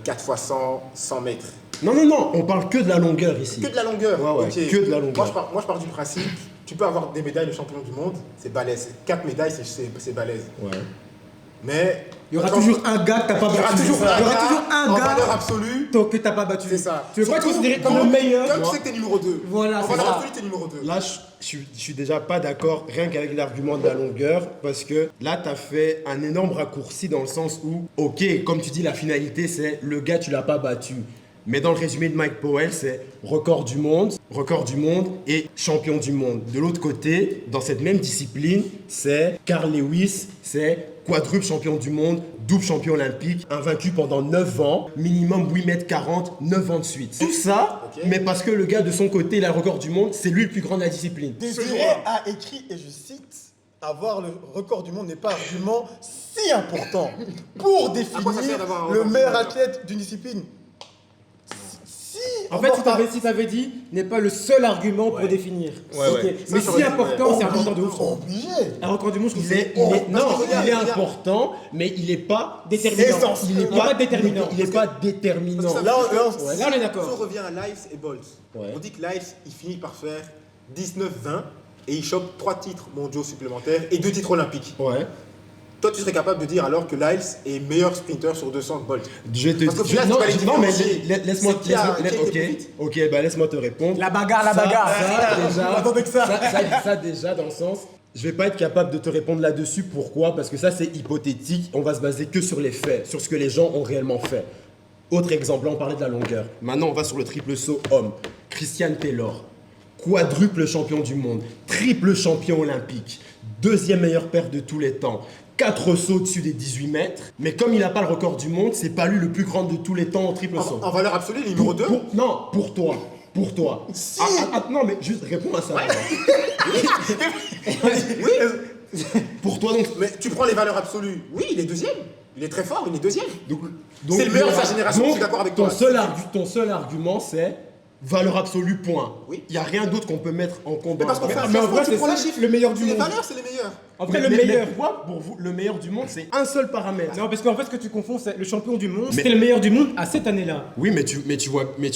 4 x 100, 100 mètres. Non, on parle que de la longueur ici. Que de la longueur. Ouais, Ok. que de la longueur. Moi, je pars du principe, tu peux avoir des médailles de champion du monde, c'est balèze. 4 médailles, c'est balèze. Ouais. Mais Il y aura toujours un gars que t'as pas il y aura battu. toujours Il y aura toujours en un valeur gars absolue. que t'as pas battu. C'est ça. Tu veux pas être Surtout considéré comme le meilleur. Comme tu sais que t'es numéro 2. Voilà, En c'est valeur ça. absolue, t'es numéro 2. Là, je suis déjà pas d'accord, rien qu'avec l'argument de la longueur, parce que là, tu as fait un énorme raccourci dans le sens où, ok, comme tu dis, la finalité, c'est le gars, tu l'as pas battu. Mais dans le résumé de Mike Powell, c'est record du monde et champion du monde. De l'autre côté, dans cette même discipline, c'est Carl Lewis, c'est quadruple champion du monde, double champion olympique, invaincu pendant 9 ans, minimum 8,40 m, 9 ans de suite. Tout ça, mais parce que le gars de son côté, il a le record du monde, c'est lui le plus grand de la discipline. Désiré a écrit, et je cite, avoir le record du monde n'est pas un argument si important pour quoi ça sert définir d'avoir un le record meilleur du monde? athlète d'une discipline. En fait, si t'avais dit, n'est pas le seul argument pour définir. Ouais, Ok. ouais. Mais Ça, si j'aurais important, c'est Obligé. important de ouf. Obligé. Un record du monde, je trouve Il est, que c'est non, regarde, il est regarde. important, mais il n'est pas déterminant. essentiel. Il n'est pas déterminant. Il n'est pas déterminant. Parce que Là, Là, on est Si on d'accord. revient à Lyles et Bolt, Ouais. on dit que Lyles, il finit par faire 19-20 et il chope 3 titres mondiaux supplémentaires et 2 titres olympiques. Ouais. Toi, tu serais capable de dire alors que Lyles est meilleur sprinter sur 200 que Bolt. Je te Parce qu'au final, non, tu vas les non, mais différencier. laisse-moi C'est qui a été ok, plus vite. ok, bah laisse-moi te répondre. La bagarre. Ça, déjà, ça déjà dans le sens, je vais pas être capable de te répondre là-dessus. Pourquoi? Parce que ça c'est hypothétique. On va se baser que sur les faits, sur ce que les gens ont réellement fait. Autre exemple, là on parlait de la longueur. Maintenant on va sur le triple saut homme. Christian Taylor, quadruple champion du monde, triple champion olympique, deuxième meilleur paire de tous les temps. 4 sauts au-dessus des 18 mètres, mais comme il n'a pas le record du monde, c'est pas lui le plus grand de tous les temps en triple saut. En valeur absolue, le numéro 2. Non, pour toi. Pour toi. Non, mais juste réponds à ça. Pour toi, donc. Mais tu prends les valeurs absolues. Oui, il est deuxième. Il est très fort, il est deuxième. donc C'est le meilleur de sa génération, je suis d'accord avec toi. Ton seul argument, c'est valeur absolue, point. Oui. Il n'y a rien d'autre qu'on peut mettre en combat. Mais parce qu'on fait un mais en classement, vrai, tu c'est prends ça, les chiffres. le meilleur du Les monde. valeurs, c'est les meilleurs. En vrai, Mais- le mais meilleur. pourquoi, pour vous, le meilleur du monde, c'est un seul paramètre? Non, parce qu'en fait, ce que tu confonds, c'est le champion du monde. Mais- C'était le meilleur du monde à cette année-là. Oui, mais tu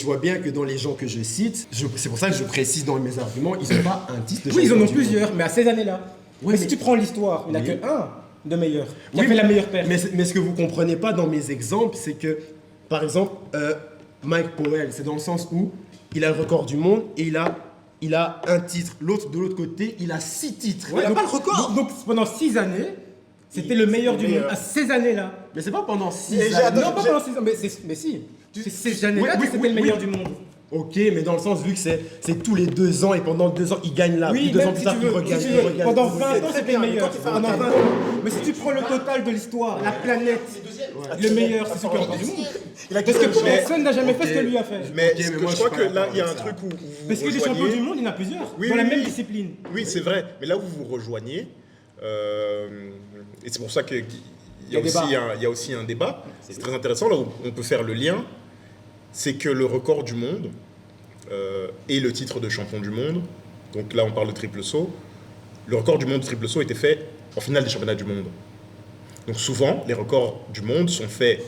vois bien que dans les gens que je cite, c'est pour ça que je précise dans mes arguments, ils n'ont pas un titre de Oui, ils en champion ont du monde. plusieurs, mais à ces années-là. Ouais, mais si mais- tu prends l'histoire, il n'y en a Oui. que un de meilleur. Qui a Oui, fait la meilleure paire. Mais ce que vous comprenez pas dans mes exemples, c'est que, par exemple, Mike Powell, c'est dans le sens où il a le record du monde et il a un titre. L'autre, de l'autre côté, il a 6 titres. Il n'a pas le record. Donc, pendant 6 années, c'était le meilleur du monde. meilleur. À ces années-là. Mais c'est pas pendant 6 Et j'ai années. adoré- Non, pas pendant 6 ans, mais si. C'est ces années-là Oui, que oui, c'était oui, le meilleur oui. du monde. Ok, mais dans le sens, vu que c'est tous les 2 ans et pendant 2 ans, il gagne là. Oui, puis 2 ans même plus si tard, tu il veux, regagne. si tu il veux, regagne, pendant il 20 regagne. ans, c'était bien, le mais meilleur. quand tu fais un Pendant tableau- 20 ans. Mais si tu prends le total de l'histoire, la planète, le meilleur, c'est celui qui a encore du monde. Il a Parce que quelque personne n'a jamais fait ce que lui a fait. Mais Ok, ce mais que moi, je je crois suis que pas là, il y a un d'accord avec truc où vous Parce que les rejoignez. champions du monde, il y en a plusieurs. Oui, dans la oui, même oui. discipline. Oui, c'est vrai. Mais là où vous vous rejoignez, et c'est pour ça qu'il y a aussi un débat, c'est très intéressant, là où on peut faire le lien, c'est que le record du monde et le titre de champion du monde, donc là on parle de triple saut, le record du monde de triple saut était fait en finale des championnats du monde. Donc souvent, les records du monde sont faits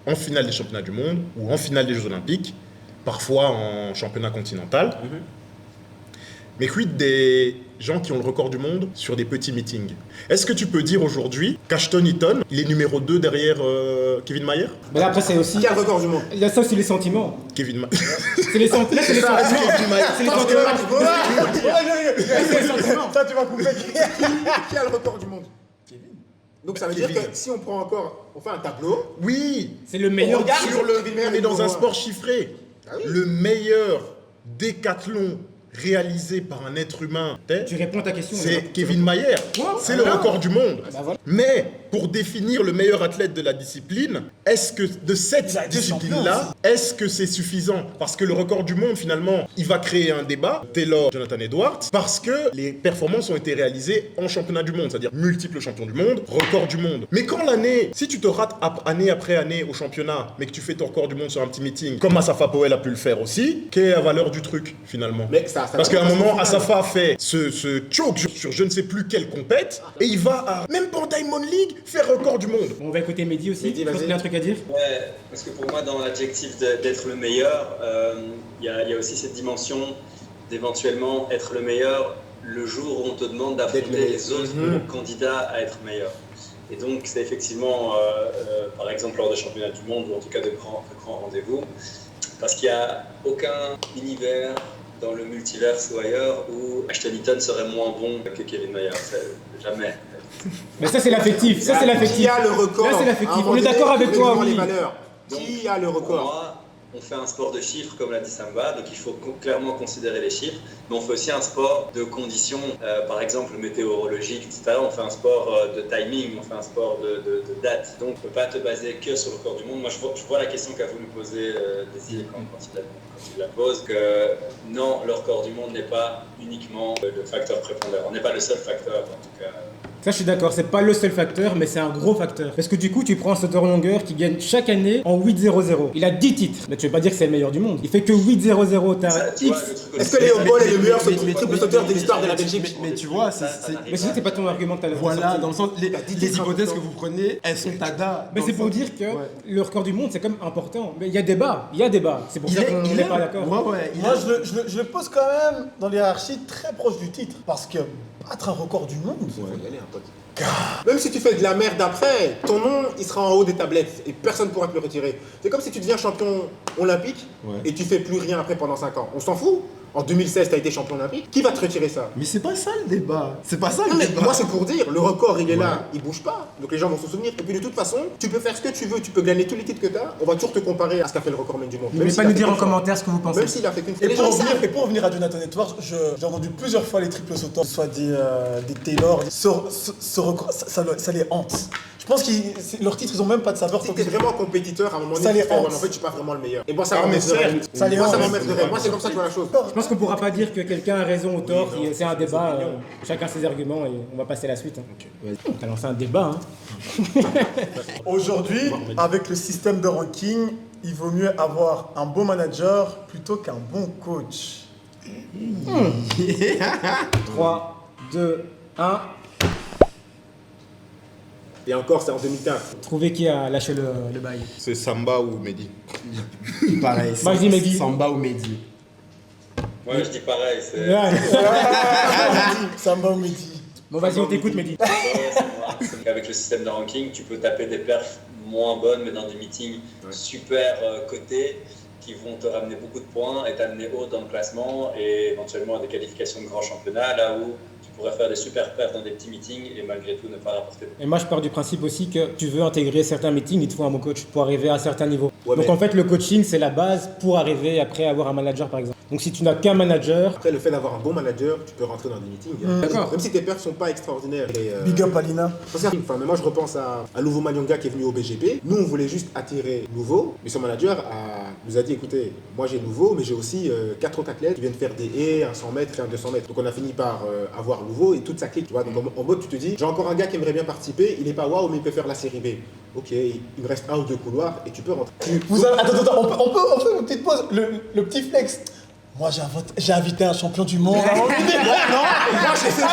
en finale des championnats du monde ou en finale des Jeux Olympiques, parfois en championnat continental. Mais quid des gens qui ont le record du monde sur des petits meetings? Est-ce que tu peux dire aujourd'hui qu'Ashton Eaton, il est numéro 2 derrière Kevin Mayer? Mais là, après, c'est aussi. Qui a le record du monde? Il y a ça aussi les sentiments. Kevin Mayer. C'est les sentiments. C'est les sentiments. C'est les sentiments. Ça, tu vas couper. Qui a le record du monde? Donc ça veut dire que si on prend encore, on fait un tableau, Oui, C'est le meilleur. regarde sur le, Kevin Mayer on est dans numéro un un. sport chiffré. Ah oui. Le meilleur décathlon réalisé par un être humain, Tu réponds à ta question. c'est là. Kevin Mayer. Ouais, C'est voilà. le record du monde. Bah voilà. Mais pour définir le meilleur athlète de la discipline, est-ce que de cette Il a été discipline-là, est-ce que c'est suffisant? Parce que le record du monde, finalement, il va créer un débat, Taylor, Jonathan Edwards, parce que les performances ont été réalisées en championnat du monde, c'est-à-dire multiples champions du monde, record du monde. Mais quand l'année, si tu te rates année après année au championnat, mais que tu fais ton record du monde sur un petit meeting, comme Asafa Powell a pu le faire aussi, quelle est la valeur du truc, finalement? Mais parce qu'à un moment, Asafa fait ce choke sur je ne sais plus quelle compète, et il va même pour Diamond League faire record du monde. On va écouter Mehdi aussi. Mehdi, Je pense vas-y. qu'il a un truc à dire. Ouais, parce que pour moi, dans l'adjectif d'être le meilleur, il y a aussi cette dimension d'éventuellement être le meilleur le jour où on te demande d'affronter les autres candidats à être meilleur. Et donc, c'est effectivement, par exemple, lors des championnats du monde, ou en tout cas de grands rendez-vous, parce qu'il n'y a aucun univers dans le multiverse ou ailleurs où Ashton Eaton serait moins bon que Kevin Mayer. Jamais. Mais ça, c'est l'affectif. Ça, c'est l'affectif. Qui a le record? Là, c'est l'affectif. À un moment On est donné, d'accord avec toi, les oui. valeurs. Donc, Qui a le Pour record? moi, on fait un sport de chiffres, comme l'a dit Samba, donc il faut clairement considérer les chiffres, mais on fait aussi un sport de conditions, par exemple météorologiques, etc. On fait un sport de timing, on fait un sport de date. Donc on ne peut pas te baser que sur le record du monde. Moi, je vois la question qu'a voulu poser Désir quand il la pose, que non, le record du monde n'est pas uniquement le facteur prépondérant, n'est pas le seul facteur en tout cas. Ça, je suis d'accord, c'est pas le seul facteur, mais c'est un gros facteur. Parce que du coup, tu prends un sauteur longueur qui gagne chaque année en 8-0-0. Il a 10 titres. Mais tu veux pas dire que c'est le meilleur du monde. Il fait que 8-0-0, t'as Ça, tu vois, X. le truc Est-ce aussi, que Léo Paul est le meilleur mais- triple sauteur de l'histoire de la Belgique? Mais tu vois, Mais sinon, c'est pas ton argument que t'as voilà, dans le sens, les titres hypothèses importants. que vous prenez, elles sont tada. Mais dans c'est le pour sens- dire que Ouais. le record du monde, c'est comme important. Mais il y a débat, C'est pour ça qu'on il n'est est pas d'accord. Ouais, Moi, je le pose quand même dans l'hierarchie très proche du titre. Parce que battre un record du monde, Faut y aller, un pote. Même si tu fais de la merde après, ton nom il sera en haut des tablettes et personne ne pourra te le retirer. C'est comme si tu deviens champion olympique et tu fais plus rien après pendant 5 ans. On s'en fout. En 2016, tu as été champion olympique. Qui va te retirer ça? Mais c'est pas ça le débat. C'est pas ça Non, le mais débat. moi c'est pour dire, le record il est là, il bouge pas, donc les gens vont s'en souvenir. Et puis de toute façon, tu peux faire ce que tu veux, tu peux gagner tous les titres que tu as, on va toujours te comparer à ce qu'a fait le record même du monde. Ne Même pouvez s'il pas a nous fait dire en qu'une fois. commentaire ce que vous pensez. Même s'il a fait qu'une fois. Et Les pour, gens revenir, savent. et pour revenir à Jonathan Edwards, j'ai entendu plusieurs fois les triples sauteurs, que ce soit des Taylor, ce record, ça les hante. Je pense que leurs titres, ils ont même pas de saveur. Si t'es vraiment compétiteur, à un moment Ça donné, les tu fais, ouais, hante. mais en fait, je suis pas vraiment le meilleur. Et moi, ça Ah, mais m'emmerderait. certes. Ça les Moi, ça hante. m'emmerderait. Moi, c'est comme ça que je vois la chose. Je pense qu'on pourra pas dire que quelqu'un a raison ou tort. C'est un débat. Chacun ses arguments et on va passer à la suite. On a lancé un débat. Aujourd'hui, avec le système de ranking, il vaut mieux avoir un bon manager plutôt qu'un bon coach. 3, 2, 1. Et encore, c'est en 2015. Trouvez qui a lâché le bail. C'est Samba ou Mehdi? Pareil. Moi, je dis Mehdi. Samba ou Mehdi. Moi, je dis pareil, c'est... Samba ou Mehdi. Bon, vas-y, on t'écoute, Mehdi. Avec le système de ranking, tu peux taper des perfs moins bonnes, mais dans des meetings super cotés qui vont te ramener beaucoup de points et t'amener haut dans le classement et éventuellement à des qualifications de grand championnat, là où tu pourrais faire des super perfs dans des petits meetings et malgré tout ne pas rapporter. Et moi, je pars du principe aussi que tu veux intégrer certains meetings, il te faut un bon coach pour arriver à un certain niveau. Ouais, Donc mais- en fait, le coaching, c'est la base pour arriver après à avoir un manager, par exemple. Donc si tu n'as qu'un manager, Après, le fait d'avoir un bon manager, tu peux rentrer dans des meetings. D'accord. Même si tes perfs sont pas extraordinaires. Big up Alina. Enfin, mais moi, je repense à Louvo Manyonga qui est venu au BGP. Nous, on voulait juste attirer Nouveau, mais son manager nous a dit, écoutez, moi j'ai Nouveau, mais j'ai aussi 4 autres athlètes qui viennent faire des haies, un 100 mètres et un 200 mètres. Donc on a fini par avoir Nouveau et toute sa clique. Tu vois, donc en mode, tu te dis, j'ai encore un gars qui aimerait bien participer, il n'est pas waouh, mais il peut faire la série B. Ok, il me reste 1 ou 2 couloirs et tu peux rentrer. Attends, on peut une petite pause, le petit flex. Moi, j'ai invité un champion du monde. Moi, j'ai fait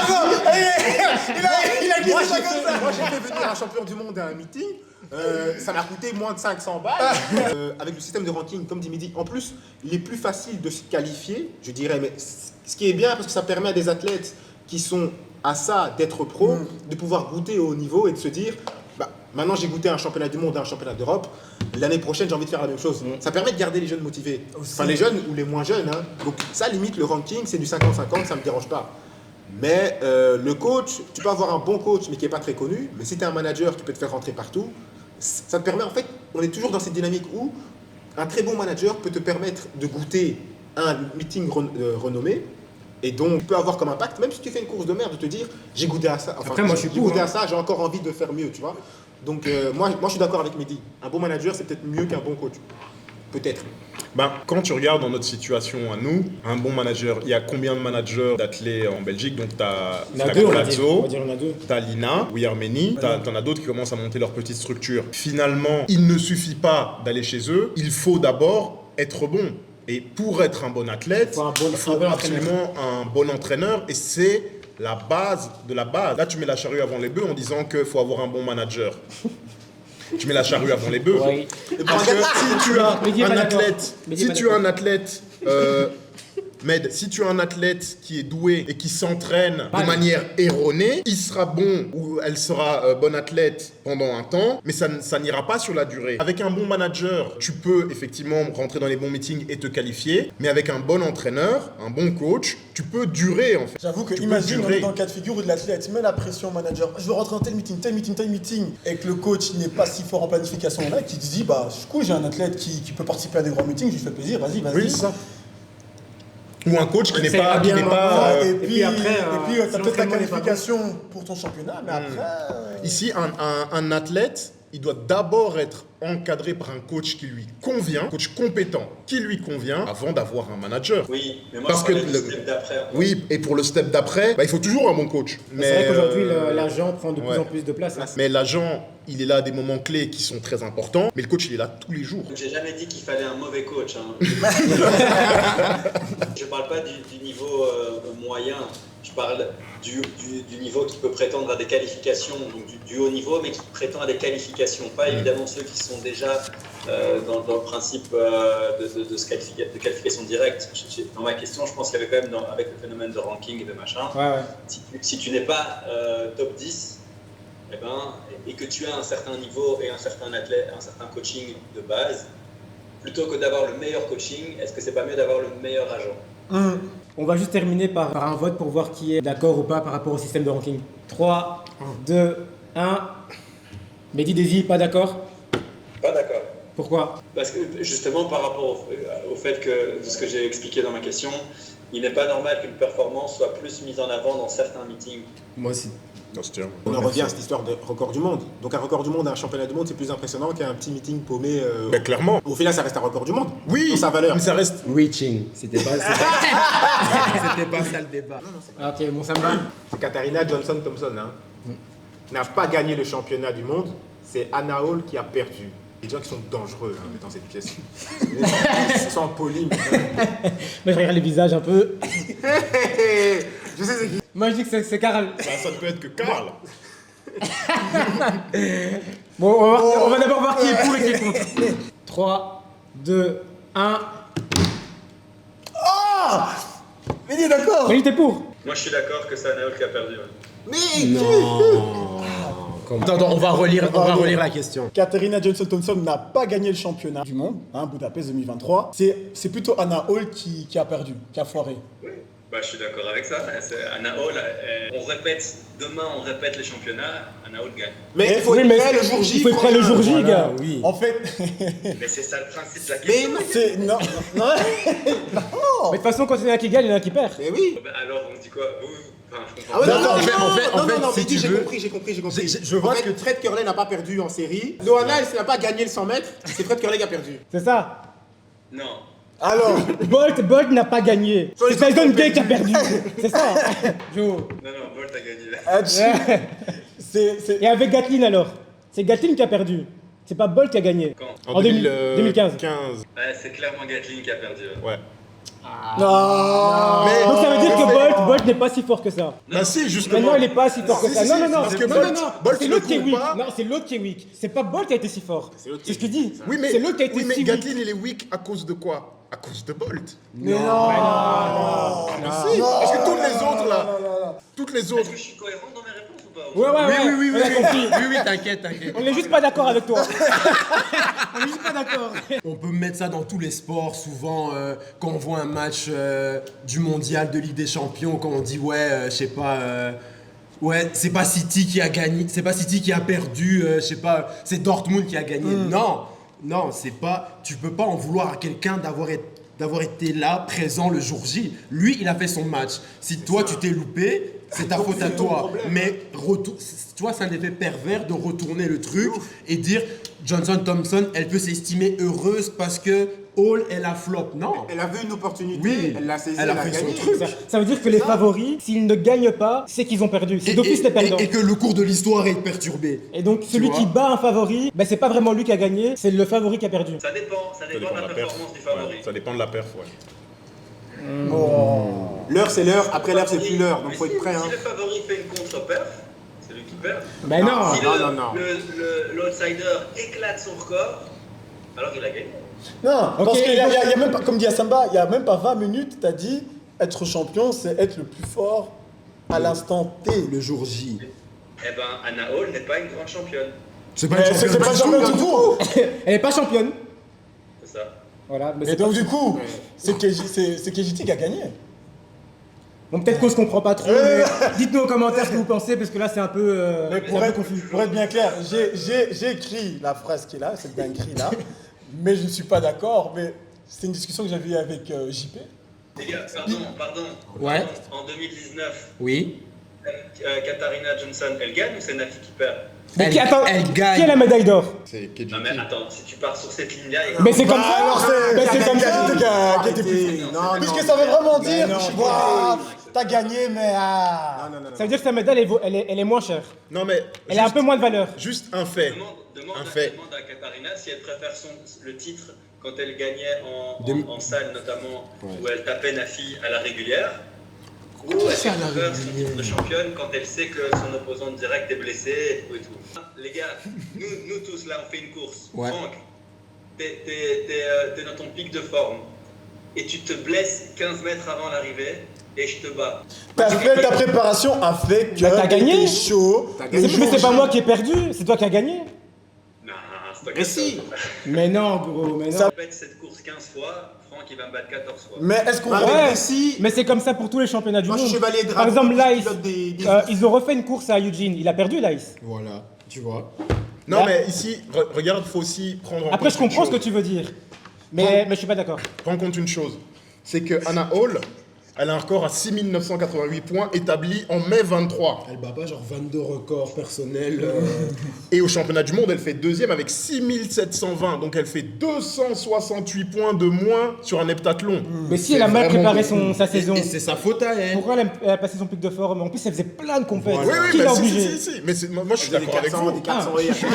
Il a glissé ça comme ça. Moi, j'ai fait venir un champion du monde à un meeting. Ça m'a coûté moins de 500 balles. Avec le système de ranking, comme dit Mehdi, en plus, il est plus facile de se qualifier, je dirais. Mais ce qui est bien, parce que ça permet à des athlètes qui sont à ça d'être pro, de pouvoir goûter au haut niveau et de se dire, bah, maintenant j'ai goûté à un championnat du monde, à un championnat d'Europe. L'année prochaine, j'ai envie de faire la même chose. Ça permet de garder les jeunes motivés. Enfin, les jeunes ou les moins jeunes. Hein. Donc, ça limite le ranking, c'est du 50-50, ça me dérange pas. Mais le coach, tu peux avoir un bon coach, mais qui n'est pas très connu. Mais si tu es un manager, tu peux te faire rentrer partout. Ça te permet, en fait, on est toujours dans cette dynamique où un très bon manager peut te permettre de goûter à un meeting renommé Et donc, tu peux avoir comme impact, même si tu fais une course de merde, de te dire, j'ai goûté à ça. Enfin, Après, moi, je suis j'ai pour, goûté hein. à ça, j'ai encore envie de faire mieux, tu vois. Donc, moi, je suis d'accord avec Mehdi. Un bon manager, c'est peut-être mieux qu'un bon coach. Peut-être. Ben, quand tu regardes dans notre situation à nous, un bon manager, il y a combien de managers d'athlètes en Belgique? Donc, tu as On a deux, on va dire. On Colazzo, va dire on a deux. tu as Lina, ou Arménie, t'en as d'autres qui commencent à monter leur petite structure. Finalement, il ne suffit pas d'aller chez eux, il faut d'abord être bon. Et pour être un bon athlète, Il faut un bon- il faut un bon absolument un bon entraîneur. Et c'est la base de la base. Là, tu mets la charrue avant les bœufs en disant qu'il faut avoir un bon manager. Tu mets la charrue avant les bœufs. Oui. Parce que si tu as Mehdi est un pas d'accord. athlète, Mehdi si est pas tu as d'accord. un athlète, Med, si tu as un athlète qui est doué et qui s'entraîne de Mal. manière erronée, il sera bon ou elle sera bonne athlète pendant un temps, mais ça n'ira pas sur la durée. Avec un bon manager, tu peux effectivement rentrer dans les bons meetings et te qualifier, mais avec un bon entraîneur, un bon coach, tu peux durer en fait. J'avoue que Tu peux imagine, on durer. est dans le cas de figure où de l'athlète met la pression au manager. Je veux rentrer dans tel meeting, tel meeting, tel meeting. Et que le coach n'est pas si fort en planification là, qui te dit, bah, du coup, j'ai un athlète qui peut participer à des grands meetings, je lui fais plaisir, vas-y. Oui, c'est ça. Ou un coach qui n'est C'est pas, qui bien, n'est pas et puis puis après, t'as si peut-être la l'entraînement n'est pas qualification pour ton championnat, mais après. ici un athlète, il doit d'abord être encadré par un coach qui lui convient, coach compétent qui lui convient, avant d'avoir un manager. Oui, mais moi, Parce je que parlais du le- step d'après. hein. Oui, et pour le step d'après, il faut toujours un bon coach. C'est vrai qu'aujourd'hui, euh, l'argent prend de plus ouais. en plus de place. hein. Mais l'agent, il est là à des moments clés qui sont très importants, mais le coach, il est là tous les jours. J'ai jamais dit qu'il fallait un mauvais coach. hein. Je parle pas du niveau moyen, je parle du niveau qui peut prétendre à des qualifications, donc du haut niveau, mais qui prétend à des qualifications. Pas évidemment ceux qui sont déjà dans le principe de qualification directe. Dans ma question, je pense qu'il y avait quand même, avec le phénomène de ranking et de machin, Ouais. si tu n'es pas top 10, eh ben, et que tu as un certain niveau et un certain athlète, un certain coaching de base, plutôt que d'avoir le meilleur coaching, est-ce que c'est pas mieux d'avoir le meilleur agent? On va juste terminer par un vote pour voir qui est d'accord ou pas par rapport au système de ranking. 3, 2, 1. Mehdi Desi, pas d'accord? Pas d'accord. Pourquoi? Parce que justement par rapport au fait que, de ce que j'ai expliqué dans ma question, il n'est pas normal qu'une performance soit plus mise en avant dans certains meetings. Moi aussi. Non, c'est sûr. On en revient à cette histoire de record du monde. Donc un record du monde, un championnat du monde, c'est plus impressionnant qu'un petit meeting paumé. Mais clairement. Au final, ça reste un record du monde. Oui, Pour sa valeur. mais ça reste. Reaching. C'était pas ça le débat. Ok, bon, ça me va. C'est Katharina Johnson-Thompson. Hein. N'a pas gagné le championnat du monde. C'est Anna Hall qui a perdu. Les gens qui sont dangereux hein, dans cette pièce. Ils sont polis. Mais je regarde les visages un peu. Je sais c'est qui. Moi, je dis que c'est Karl. Bah, ça ne peut être que Karl. Bon, on va d'abord voir qui est pour et qui est contre. 3, 2, 1. Mais il est d'accord. Mehdi, t'es pour? Moi je suis d'accord que c'est Anaol qui a perdu. ouais. Attends, on va relire la question. Katharina Johnson-Thompson n'a pas gagné le championnat du monde, hein, Budapest 2023. C'est plutôt Anna Hall qui a perdu, qui a foiré. Bah, je suis d'accord avec ça. Anna Hall, on répète, demain on répète les championnats, Anna Hall gagne. Mais il faut Oui, être mais prêt le jour J. il faut être prêt le jour J, gars. Oui. En fait, Mais c'est ça le principe de la Mais question. non. c'est. Non, non. Mais de toute façon, quand il y en a un qui gagne, il y en a un qui perd. Mais oui. Bah, alors on dit quoi? Enfin, je comprends Ah ouais, pas. non, non, en fait, non, si mais tu j'ai veux- compris, j'ai compris. Je vois en fait, que- Fred Curley n'a pas perdu en série. Loana, elle n'a pas gagné le 100 mètres. C'est Fred Curley qui a perdu. C'est ça. Non. Alors, Bolt n'a pas gagné. Sur les C'est Tyson autres, Gay qui a perdu. C'est ça. Joe. Non, Bolt a gagné. c'est. Et avec Gatlin alors? C'est Gatlin qui a perdu. C'est pas Bolt qui a gagné. Quand? En 2015. C'est clairement Gatlin qui a perdu. Ouais. Non. Mais Donc ça veut dire que Bolt n'est pas si fort que ça. Bah si, justement. Maintenant, il n'est pas si fort que Si, ça. si, Non, si, non, non. parce que Non, Bolt- non, non. Bolt C'est ne l'autre qui est court weak. pas. Non, c'est l'autre qui est weak. C'est pas Bolt qui a été si fort. l'autre qui C'est ce qu'il dit. Oui, mais, C'est l'autre qui a été oui, mais si weak. Gatlin, il est weak à cause de quoi? À cause de Bolt. Mais non. Mais si, parce que toutes les autres là, toutes les autres. Est-ce que je suis cohérent dans mes réponses ou pas? Ouais. Oui, On a compris. oui, t'inquiète. On n'est juste pas d'accord avec toi. On n'est juste pas d'accord. On peut mettre ça dans tous les sports. Souvent, quand on voit un match du mondial, de Ligue des Champions, quand on dit ouais, je sais pas, ouais, c'est pas City qui a gagné, c'est pas City qui a perdu, je sais pas, c'est Dortmund qui a gagné. Non, c'est pas. Tu peux pas en vouloir à quelqu'un d'avoir d'avoir été là, présent le jour J. Lui, il a fait son match. Si toi, tu t'es loupé, c'est ta faute à toi. Mais tu vois, c'est un effet pervers de retourner le truc et dire Johnson Thompson, elle peut s'estimer heureuse parce que Hall, elle a flop. Non. Elle avait une opportunité, Oui, elle l'a saisie, elle a elle a fait son gagné. truc. Ça veut dire que les favoris, s'ils ne gagnent pas, c'est qu'ils ont perdu. C'est d'office les perdants. Et que le cours de l'histoire est perturbé. Et donc celui vois. qui bat un favori, ben, c'est pas vraiment lui qui a gagné, c'est le favori qui a perdu. Ça dépend de la performance du favori. Ouais, ça dépend de la perf, ouais. L'heure, c'est l'heure, après l'heure, c'est plus l'heure, donc Mais faut être prêt. Hein. Si le favori fait une contre-perf, c'est lui qui perd. Ben non, Si non. l'outsider éclate son record, alors il a gagné. Non, Ok, parce qu'il y a donc- même pas, comme dit Samba, il n'y a même pas 20 minutes, tu as dit être champion, c'est être le plus fort à l'instant T. Le jour J. Eh ben, Anna Hall n'est pas une grande championne. C'est pas Mais une c'est championne pas du champion tout. du tout. elle est pas championne. C'est ça. Voilà, mais Et c'est donc pas- du coup, c'est KGT qui a gagné. Bon, peut-être qu'on se comprend pas trop, mais dites-nous en commentaire ce que vous pensez, parce que là c'est un peu, Mais c'est un peu confus. pour être bien clair, j'ai écrit la phrase qui est là, cette dinguerie là, mais je ne suis pas d'accord, mais c'est une discussion que j'avais eue avec JP. Les gars, pardon. Ouais. En 2019, Oui. Katharina Johnson, elle gagne ou c'est Nafi qui perd? Mais Elle gagne. qui a la médaille d'or? C'est KGT. Non mais attends, si tu pars sur cette ligne-là, Mais c'est comme ça. alors Ben, c'est comme ça. KGT qui était plus Arrêtez. Non, Puisque non. ça veut vraiment dire, non, Waouh, t'as gagné, mais ah. Non. Ça veut dire que sa médaille elle est moins chère. Non, mais Elle a un peu moins de valeur. juste un fait. demande Un fait. à Katharina si elle préfère le titre quand elle gagnait en salle notamment, où elle tapait Nafi à la régulière, ou elle préfère son titre de championne quand elle sait que son opposant direct est blessé et tout et tout. Les gars, nous tous là on fait une course. Ouais. Franck, t'es dans ton pic de forme et tu te blesses 15 mètres avant l'arrivée et je te bats. T'as fait ta préparation a fait que Bah, t'as gagné. t'étais chaud. T'as Mais gagné. c'est pas moi qui ai perdu, c'est toi qui as gagné. Non, c'est toi qui Mais as si. tort. Mais non, gros, mais non. Ça- Je répète cette course 15 fois, Franck il va me battre 14 fois. Mais est-ce qu'on Bah, Ouais, mais si. mais c'est comme ça pour tous les championnats du Moi, je monde. suis chevalier de Par drapeau, exemple, je Lice, pilote des- ils ont refait une course à Eugene, il a perdu Lice. Voilà, tu vois. Non, Là- mais ici, regarde, il faut aussi prendre en Après, compte je comprends une ce que chose. tu veux dire, mais je suis pas d'accord. Prends en compte une chose. C'est que Anna Hall, elle a un record à 6988 points établi en mai 23. Elle bat pas genre 22 records personnels. Et au championnat du monde, elle fait deuxième avec 6720. Donc elle fait 268 points de moins sur un heptathlon. Mais si elle a mal vraiment préparé beaucoup. sa saison, Et c'est sa faute à elle. pourquoi elle a passé son pic de forme? En plus, elle faisait plein de compètes. Oui, oui, Qui bah l'a si, obligé? si. Mais moi, je suis Des d'accord avec 400, vous. des 400 et Je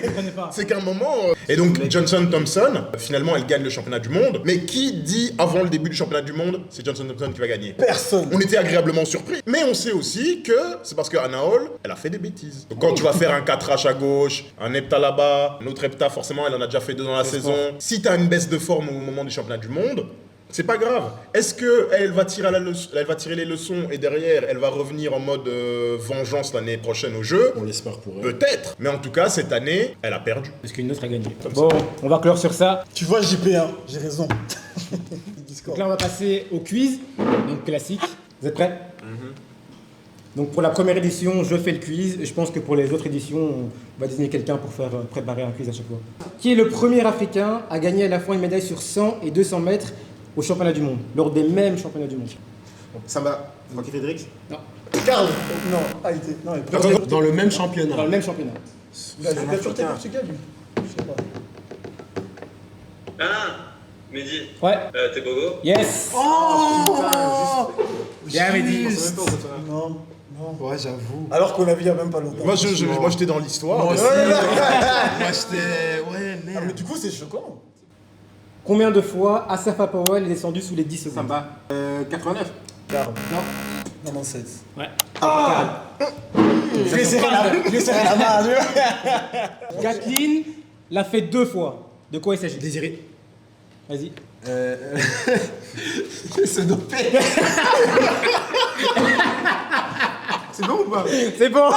comprenais pas. C'est qu'à un moment... Et donc, Johnson Thompson, finalement, elle gagne le championnat du monde. Mais qui dit avant le début du championnat du monde, c'est Johnson Thompson qui va gagner? Personne. On était agréablement surpris. Mais on sait aussi que c'est parce que Anna Hall, elle a fait des bêtises. Donc quand tu vas faire un 4H à gauche, un hepta là-bas, un autre hepta, forcément, elle en a déjà fait 2 dans la saison. Si tu as une baisse de forme au moment du championnat du monde, c'est pas grave. Est-ce qu'elle va tirer elle va tirer les leçons et derrière, elle va revenir en mode vengeance l'année prochaine au jeu? On l'espère pour elle. Peut-être. Mais en tout cas, cette année, elle a perdu. Parce qu'une autre a gagné. Bon, on va clore sur ça. Tu vois JP1, j'ai raison. Donc là, on va passer au quiz, donc classique. Vous êtes prêts? Donc pour la première édition, je fais le quiz. Et je pense que pour les autres éditions, on va désigner quelqu'un pour faire préparer un quiz à chaque fois. Qui est le premier Africain à gagner à la fois une médaille sur 100 et 200 mètres au championnat du monde, lors des mêmes championnats du monde? Ça va. Francky Fredericks. Karl. Non, Haïti. Non, il Dans le même Dans championnat. le même championnat. il a toujours été Portugal, lui. Je sais pas. Ah, Mehdi, Ouais. t'es bogo? Yes. Bien, Mehdi. Non, non. Ouais, j'avoue. Alors qu'on l'a vu il y a même pas longtemps. Moi, j'étais dans l'histoire. Moi aussi. Ouais, ouais, Moi, j'étais. Ouais, Ah, merde. mais du coup, c'est choquant. Combien de fois Asafa Powell est descendu sous les 10 secondes? Samba. 89. Karl. Non. 97. Ouais. Je lui ai serré la main, tu vois. Kathleen l'a fait 2 fois. De quoi il s'agit? Désiré. Vas-y. C'est dopé. C'est bon ou pas? C'est bon.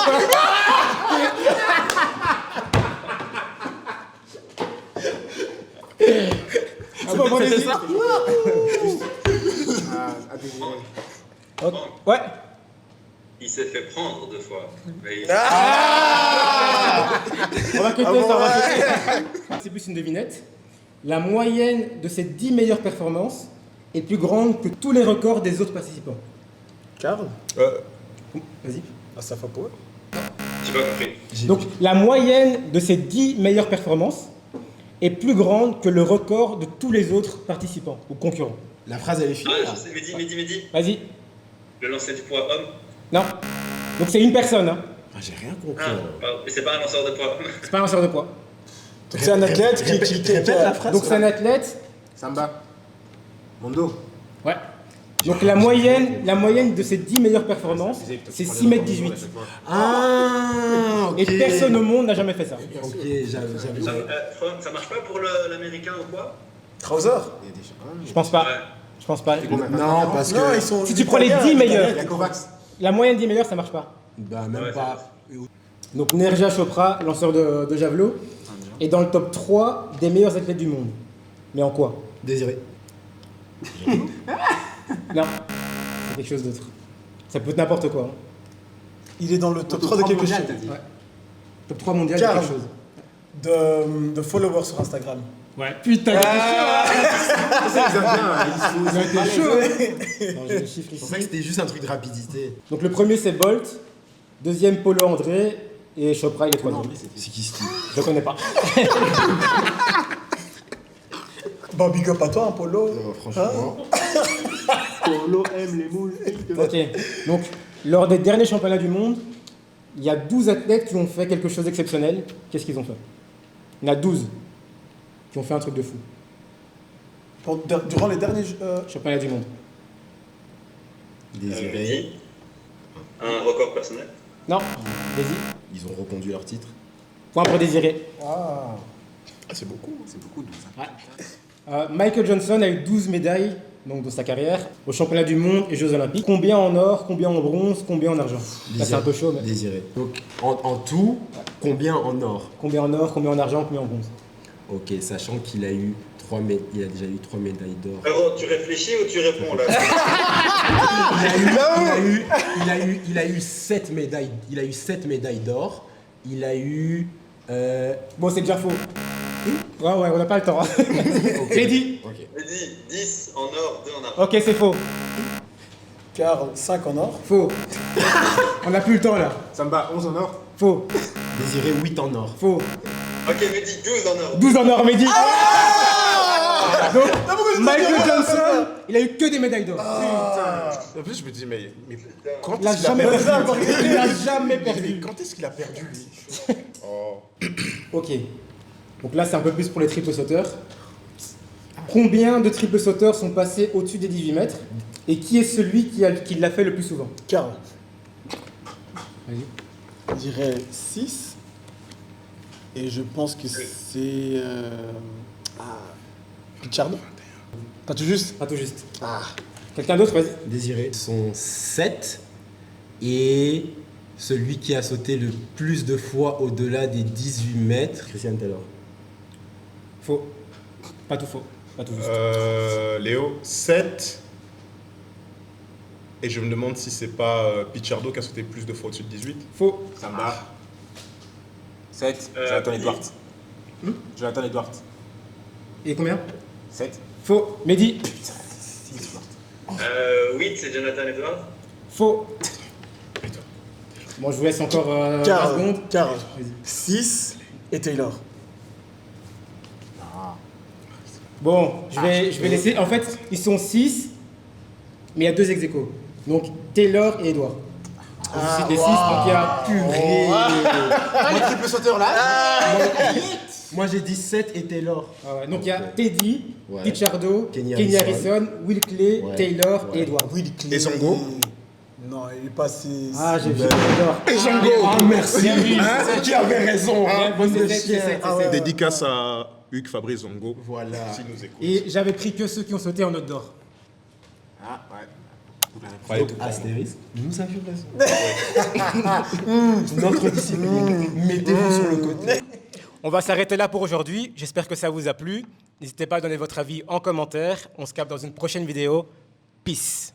Ah bon, moi, C'était vas-y. ça? À Désiré. Ok. Ouais. Il s'est fait prendre 2 fois. Mais il- On va quitter ça. On va quitter. C'est plus une devinette. La moyenne de ces 10 meilleures performances est plus grande que tous les records des autres participants. Karl Vas-y. Asaf Apoel. J'ai pas compris. Donc la moyenne de ces 10 meilleures performances est plus grande que le record de tous les autres participants ou concurrents. La phrase, elle est finie. Ah, là. je sais, Mehdi. Vas-y. Le lancer du poids homme. Non. Donc c'est une personne, hein. Ah, j'ai rien compris. Ah, pardon. Mais c'est pas un lanceur de poids. C'est pas un lanceur de poids. Donc c'est un athlète qui Répète la phrase. Donc c'est un athlète. Samba. Mondo. Ouais. Donc la moyenne de ces 10 meilleures performances, c'est 6 m 18. Ah, ok. Et personne au monde n'a jamais fait ça. Ok, j'avais. Ça marche pas pour l'américain ou quoi? Trouser. Je pense pas. Ouais. Je pense pas. Non, parce Non, que. ils sont. Si tu prends les 10 meilleurs, Il y a Kovacs. la moyenne 10 meilleurs, ça marche pas. Bah, même Ouais, pas. Donc Nerja Chopra, lanceur de javelot, est dans le top 3 des meilleurs athlètes du monde. Mais en quoi? Désiré. Non, c'est quelque chose d'autre. Ça peut être n'importe quoi. hein. Il est dans le top 3 de quelque chose. Ouais. Top 3 mondial, c'est Karl. quelque chose. De followers sur Instagram. Ouais. Putain, C'est chaud. Non, j'ai les chiffres pour ça que ici. c'était juste un truc de rapidité. Donc le premier c'est Bolt, deuxième Polo André et Chopra il est troisième. C'est qui Steve? Je connais pas. Bon, big up à toi, hein, Polo. Franchement. Polo aime les moules. Ok. Donc lors des derniers championnats du monde, il y a 12 athlètes qui ont fait quelque chose d'exceptionnel. Qu'est-ce qu'ils ont fait? Il y en a 12 qui ont fait un truc de fou. Durant les derniers. Championnat du monde. Désiré. Mehdi. Un record personnel. Non, vas-y. Ils ont reconduit leur titre. Point pour Désiré. Ah. C'est beaucoup. Michael Johnson a eu 12 médailles donc, dans sa carrière aux championnats du monde et Jeux Olympiques. Combien en or, combien en bronze, combien en argent? Là c'est un peu chaud, mais Désiré. Donc, en tout, combien en or? combien en or, combien en argent, combien en bronze? Ok, sachant qu'il a eu il a déjà eu 3 médailles d'or. Frérot, tu réfléchis ou tu réponds là? Il a eu 7 médailles. Il a eu 7 médailles d'or. Il a eu. Bon, c'est déjà faux. Ouais, on n'a pas le temps. J'ai dit. Ok. Mehdi, 10 en or, 2 en argent. Ok, c'est faux. Karl, 5 en or. Faux. On n'a plus le temps là. Samba, 11 en or. Faux. Désiré 8 en or. Faux. Ok, Mehdi, 12 en or. 12 en or, Mehdi. Donc, Michael Johnson, il a eu que des médailles d'or. En plus, je me dis, mais quand Il a est-ce qu'il a jamais perdu? perdu. Il a jamais perdu. Quand est-ce qu'il a perdu, lui? Oh. Ok. Donc là, c'est un peu plus pour les triple sauteurs. Combien de triple sauteurs sont passés au-dessus des 18 mètres? Et qui est celui qui l'a fait le plus souvent? Karl. Vas-y. Je dirais 6. Et je pense que c'est. Pichardo. T'as tout juste? Pas tout juste. Ah. Quelqu'un d'autre, vas-y. Désiré sont 7. Et celui qui a sauté le plus de fois au-delà des 18 mètres, Christian Taylor. Faux. Pas tout faux. Pas tout juste. Léo, 7. Et je me demande si c'est pas Pichardo qui a sauté plus de fois au-dessus de 18. Faux. Samba. 7. Jonathan Mehdi. Edwards. Jonathan Edwards. Et combien? 7. Faux. Mehdi. 8, c'est Jonathan Edwards. Faux. Bon, je vous laisse encore 20 secondes. Karl. Vas-y. 6 et Taylor. Bon, je vais laisser. En fait, ils sont 6, mais il y a 2 ex-aequo. Donc Taylor et Edouard. C'est des 6, donc il y a purée. Le triple sauteur là. Moi j'ai dit 7 et Taylor. Ah ouais, donc il y a Teddy, Ouais. Pichardo, Kenny Kenny Harrison, Harrison, Will Clay, Ouais. Taylor Ouais. et Edouard. Will Clay. Et Zongo? Non, il est passé. Ah, j'ai vu Edouard. Et Django! Ah merci. Bien vu. Tu avais raison. Bien vu, Bonne de c'est sept, chien. c'est sept, Ah ouais. Dédicace à Hugues Fabrice Zongo. Voilà. S'il nous écoute. Et j'avais pris que ceux qui ont sauté en note d'or. Ah, ouais. Fallait tout prendre. Astérisque, nous avions raison. Notre discipline. Mettez-vous sur le côté. On va s'arrêter là pour aujourd'hui. J'espère que ça vous a plu. N'hésitez pas à donner votre avis en commentaire. On se capte dans une prochaine vidéo. Peace.